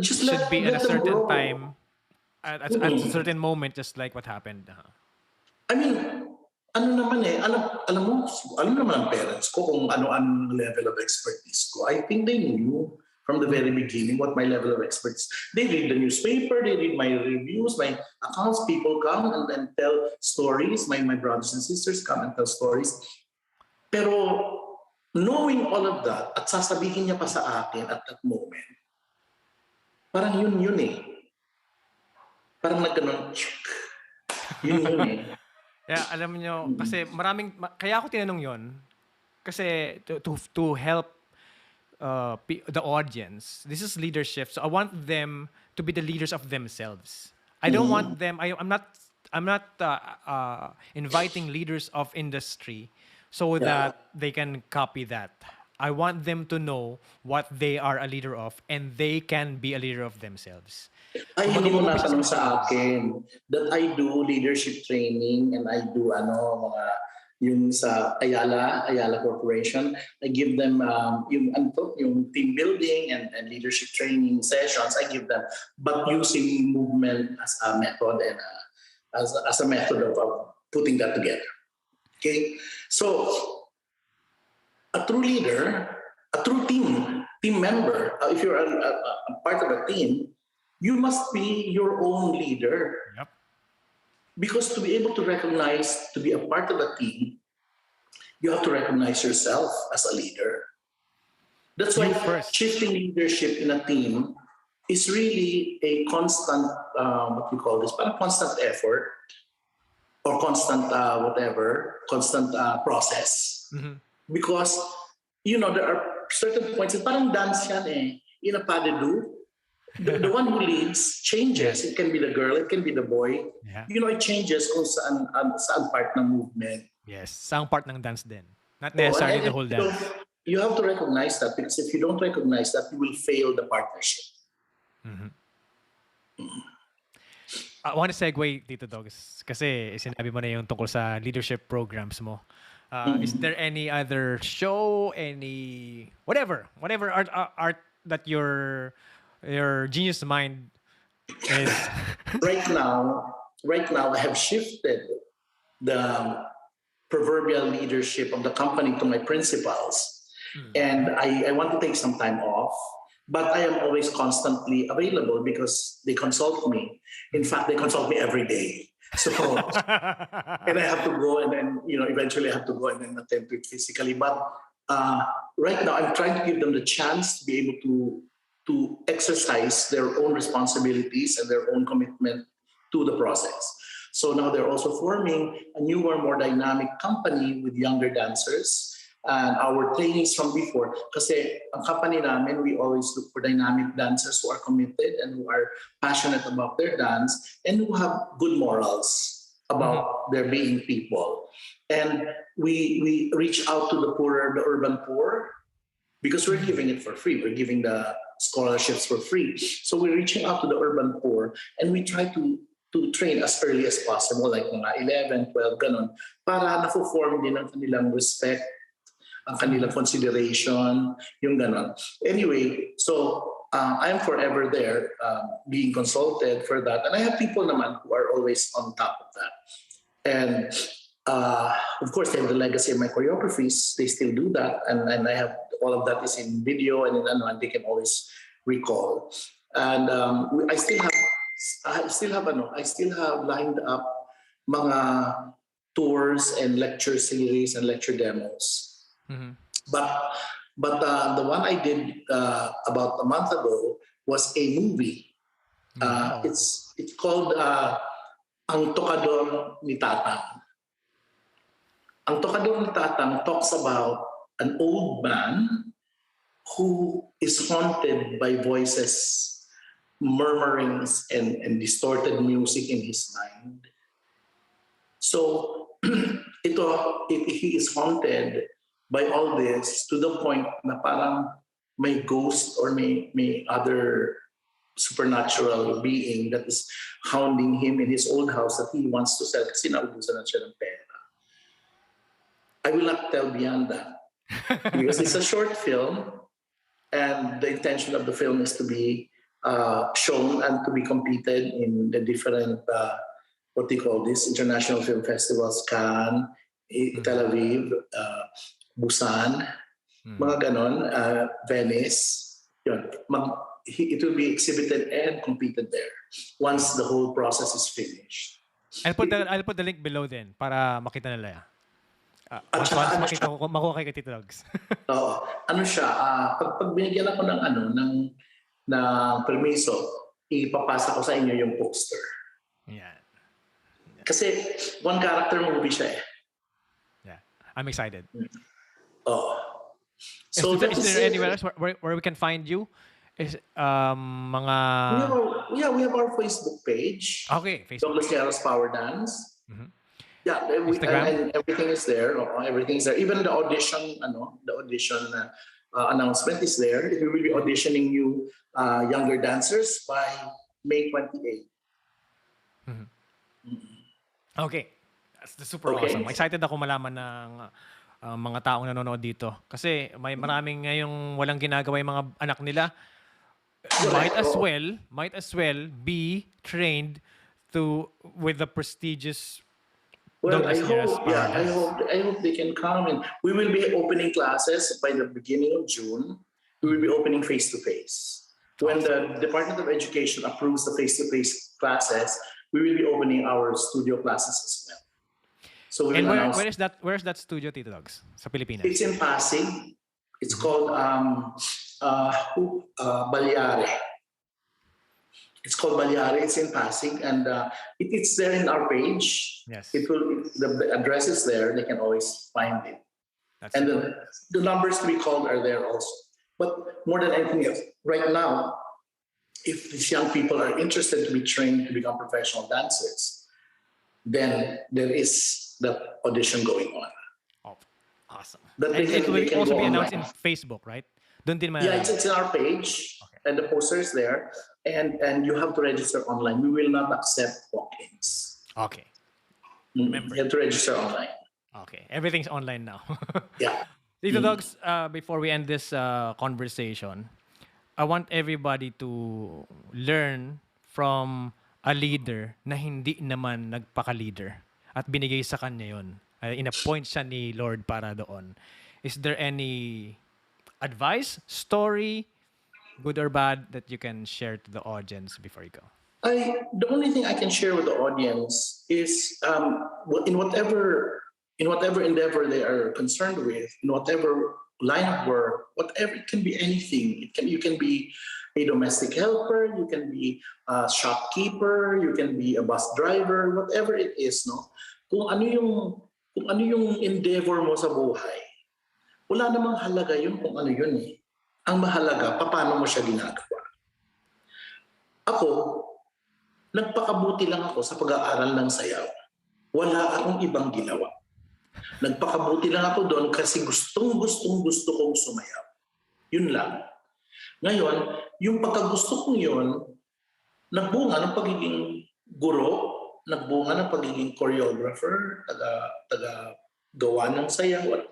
[SPEAKER 1] Just
[SPEAKER 2] should be at a
[SPEAKER 1] let them
[SPEAKER 2] certain
[SPEAKER 1] grow.
[SPEAKER 2] time, at a certain moment, just like what happened.
[SPEAKER 1] I mean, alam naman ang parents ko kung ano ang level of expertise ko. I think they knew from the very beginning what my level of expertise. They read the newspaper, they read my reviews, my accounts. People come and tell stories. My brothers and sisters come and tell stories. Pero knowing all of that at sasabihin niya pa sa akin at that moment, parang yun Parang nagganon. Yun
[SPEAKER 2] Yeah, alam niyo, kasi kaya ako tinanong yon kasi to help the audience. This is leadership. So I want them to be the leaders of themselves. I don't want them, I'm not inviting leaders of industry so that they can copy that. I want them to know what they are a leader of and they can be a leader of themselves.
[SPEAKER 1] Ay, hindi mo natanong sa akin that I do leadership training and I do yung sa Ayala Corporation. I give them yung team building and leadership training sessions. I give them, but using movement as a method and as a method of putting that together. Okay, so a true leader, a true team member, if you're a part of a team, you must be your own leader.
[SPEAKER 2] Yep.
[SPEAKER 1] Because to be able to recognize, to be a part of a team, you have to recognize yourself as a leader. That's why shifting leadership in a team is really a constant, what we call this, constant effort or constant constant process. Because, there are certain points, parang dance yan in a pas de deux. The one who leads changes. It can be the girl, it can be the boy.
[SPEAKER 2] Yeah.
[SPEAKER 1] It changes kung saan part ng movement.
[SPEAKER 2] Yes, saang part ng dance din. Not necessarily the whole dance.
[SPEAKER 1] You have to recognize that because if you don't recognize that, you will fail the partnership.
[SPEAKER 2] I want to segue dito, Dogs, kasi sinabi mo na yung tungkol sa leadership programs mo. Is there any other show, any whatever art that your genius mind is
[SPEAKER 1] right now I have shifted the proverbial leadership of the company to my principals, and I want to take some time off, but I am always constantly available because they consult me. In fact, they consult me every day. So and I have to go, and then eventually I have to go and then attend to it physically. But right now I'm trying to give them the chance to be able to exercise their own responsibilities and their own commitment to the process. So now they're also forming a newer, more dynamic company with younger dancers and our trainees from before. Kasi ang company namin, we always look for dynamic dancers who are committed and who are passionate about their dance and who have good morals. about there being people. And we reach out to the poorer, the urban poor, because we're giving it for free. We're giving the scholarships for free. So we're reaching out to the urban poor, and we try to train as early as possible, like mga 11, 12, ganun, para na-form din ang kanilang respect, ang kanilang consideration, yung ganun. Anyway, so I'm forever there being consulted for that. And I have people naman who are always on top of that. And of course, they have the legacy of my choreographies. They still do that. And I have all of that is in video and they can always recall. And I still have lined up mga tours and lecture series and lecture demos. Mm-hmm. But the one I did about a month ago was a movie. It's called Ang Tokador ni Tatang. Ang Tokador ni Tatang talks about an old man who is haunted by voices, murmurings, and distorted music in his mind. So he is haunted by all this to the point na parang may ghost or may other supernatural being that is hounding him in his old house that he wants to sell kasi naubusan na siya ng pera. I will not tell beyond that because it's a short film and the intention of the film is to be shown and to be competed in the different, what they call this, international film festivals, Cannes, Tel Aviv, Busan, mga ganon, Venice. Yun. It will be exhibited and competed there once the whole process is finished.
[SPEAKER 2] I'll put the link below then para makita nila. Once makita ko, makuha kay Tito Dogs.
[SPEAKER 1] Oo. Ano siya, pag binigyan ako ng permiso, ipapasa ko sa inyo yung poster.
[SPEAKER 2] Yeah.
[SPEAKER 1] Kasi one character movie siya eh.
[SPEAKER 2] Yeah. I'm excited.
[SPEAKER 1] Oh.
[SPEAKER 2] So is there anywhere else where we can find you? Is mga
[SPEAKER 1] we have our Facebook page.
[SPEAKER 2] Okay, Facebook.
[SPEAKER 1] Douglas Nierras Power Dance. Mm-hmm. Yeah, and everything is there. Everything is there. Even the audition, announcement is there. We will be auditioning you younger dancers by May 28th.
[SPEAKER 2] Mm-hmm. Mm-hmm. Okay, that's super awesome. Excited ako malaman ng mga taong nanonood dito. Kasi maraming ngayong walang ginagawa yung mga anak nila. Might as well be trained with the prestigious.
[SPEAKER 1] Well, I hope they can come, and we will be opening classes by the beginning of June. We will be opening face-to-face. When the Department of Education approves the face-to-face classes, we will be opening our studio classes as well. So
[SPEAKER 2] where's that studio, Tito Dogs? Sa Pilipinas?
[SPEAKER 1] It's in Pasig. It's called Baleare. It's called Baleare. It's in Pasig, and it's there in our page.
[SPEAKER 2] Yes.
[SPEAKER 1] The address is there. They can always find it. And the numbers to be called are there also. But more than anything else, right now, if these young people are interested to be trained to become professional dancers, then there is the audition going on.
[SPEAKER 2] Oh, awesome.
[SPEAKER 1] It
[SPEAKER 2] will also be announced in Facebook, right?
[SPEAKER 1] Yeah, it's in our page, and the poster is there, and you have to register online. We will not accept walk-ins.
[SPEAKER 2] Okay.
[SPEAKER 1] Remember, you have to register online.
[SPEAKER 2] Okay, everything's online now.
[SPEAKER 1] Yeah.
[SPEAKER 2] Tito Dogs, before we end this conversation, I want everybody to learn from a leader na hindi naman nagpaka-leader at binigay sa kanya yun. In-appoint siya ni Lord para doon. Is there any advice, story, good or bad, that you can share to the audience before you go?
[SPEAKER 1] The only thing I can share with the audience is in whatever endeavor they are concerned with, in whatever line of work, whatever, it can be anything. You can be a domestic helper, you can be a shopkeeper, you can be a bus driver, whatever it is, no? Kung ano yung endeavor mo sa buhay, wala namang halaga yun kung ano yun eh. Ang mahalaga, paano mo siya ginagawa. Ako, nagpakabuti lang ako sa pag-aaral ng sayaw. Wala akong ibang ginawa. Nagpakabuti lang ako doon kasi gusto kong sumayaw. Yun lang. Ngayon, yung pagkagusto kong yun, nagbunga ng pagiging guro, nagbunga ng pagiging choreographer, taga gawa ng sayaw, at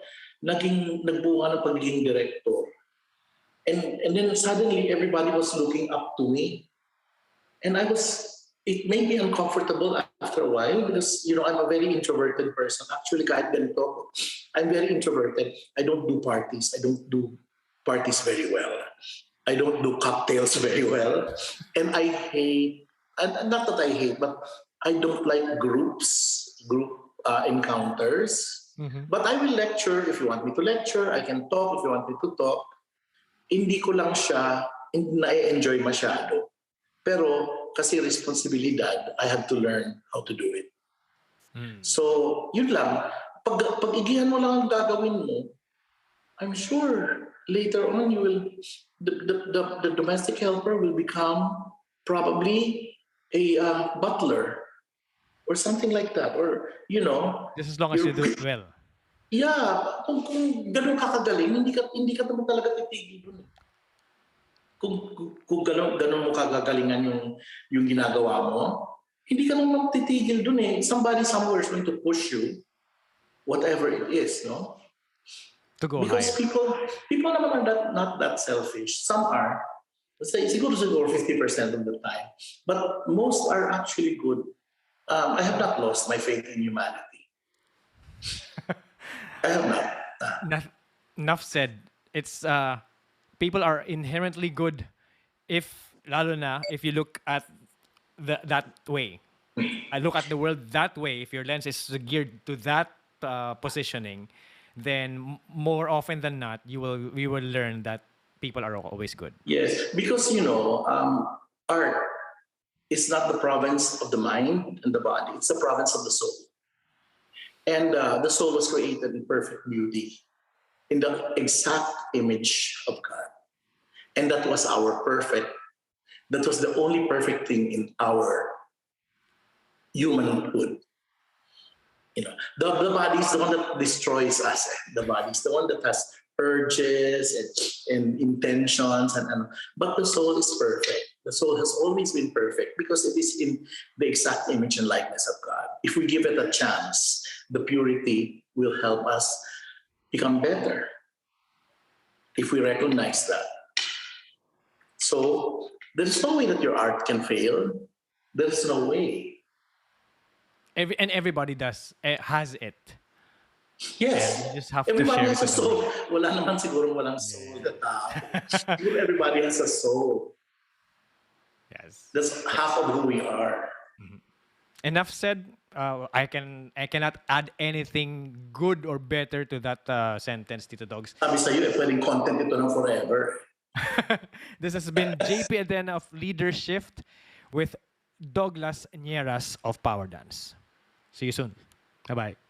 [SPEAKER 1] nagbunga ng pagiging director. And then suddenly everybody was looking up to me. And it made me uncomfortable after a while because, I'm a very introverted person. Actually, kahit ganito ako, I'm very introverted. I don't do parties. I don't do parties very well. I don't do cocktails very well. And I hate, and not that I hate, but I don't like group encounters.
[SPEAKER 2] Mhm.
[SPEAKER 1] But I will lecture if you want me to lecture. I can talk if you want me to talk. Hindi ko lang siya na-enjoy masyado. Pero kasi responsibilidad, I have to learn how to do it. So, yun lang. Pag-igihan mo lang ang gagawin mo, I'm sure later on the domestic helper will become probably a butler or something like that. Or,
[SPEAKER 2] Just as long as you do it well.
[SPEAKER 1] yeah, kung ganun ka kagaling, hindi ka naman talaga titigil dun. Kung ganun mo kagagalingan yung ginagawa mo, hindi ka naman titigil dun eh. Somebody somewhere is going to push you, whatever it is, no?
[SPEAKER 2] To go
[SPEAKER 1] Because
[SPEAKER 2] higher.
[SPEAKER 1] people naman are not that selfish. Some are. Let's say siguro 50% of the time. But most are actually good. I have not lost my faith in humanity. I have not.
[SPEAKER 2] Enough said. It's people are inherently good lalo na if you look at that way. I look at the world that way. If your lens is geared to that positioning, then more often than not, we will learn that people are always good.
[SPEAKER 1] Yes, because art is not the province of the mind and the body. It's the province of the soul. And the soul was created in perfect beauty, in the exact image of God. And that was that was the only perfect thing in our humanhood. The body is the one that destroys us. The body is the one that has urges and intentions, but the soul is perfect. The soul has always been perfect because it is in the exact image and likeness of God. If we give it a chance, the purity will help us become better if we recognize that. So there's no way that your art can fail. There's no way.
[SPEAKER 2] Everybody has it.
[SPEAKER 1] Yes.
[SPEAKER 2] And you just have
[SPEAKER 1] Everybody
[SPEAKER 2] to
[SPEAKER 1] has
[SPEAKER 2] share
[SPEAKER 1] a
[SPEAKER 2] it with
[SPEAKER 1] soul.
[SPEAKER 2] them.
[SPEAKER 1] Wala naman siguro walang soul na tao. Siguro everybody has a soul.
[SPEAKER 2] Yes.
[SPEAKER 1] That's half of who we are.
[SPEAKER 2] Enough said. I cannot add anything good or better to that sentence, Tito Dogs.
[SPEAKER 1] Sabi sa'yo, pwedeng content ito ng forever.
[SPEAKER 2] This has been JP Adena of LeaderSHIFT with Douglas Nierras of Power Dance. See you soon. Bye-bye.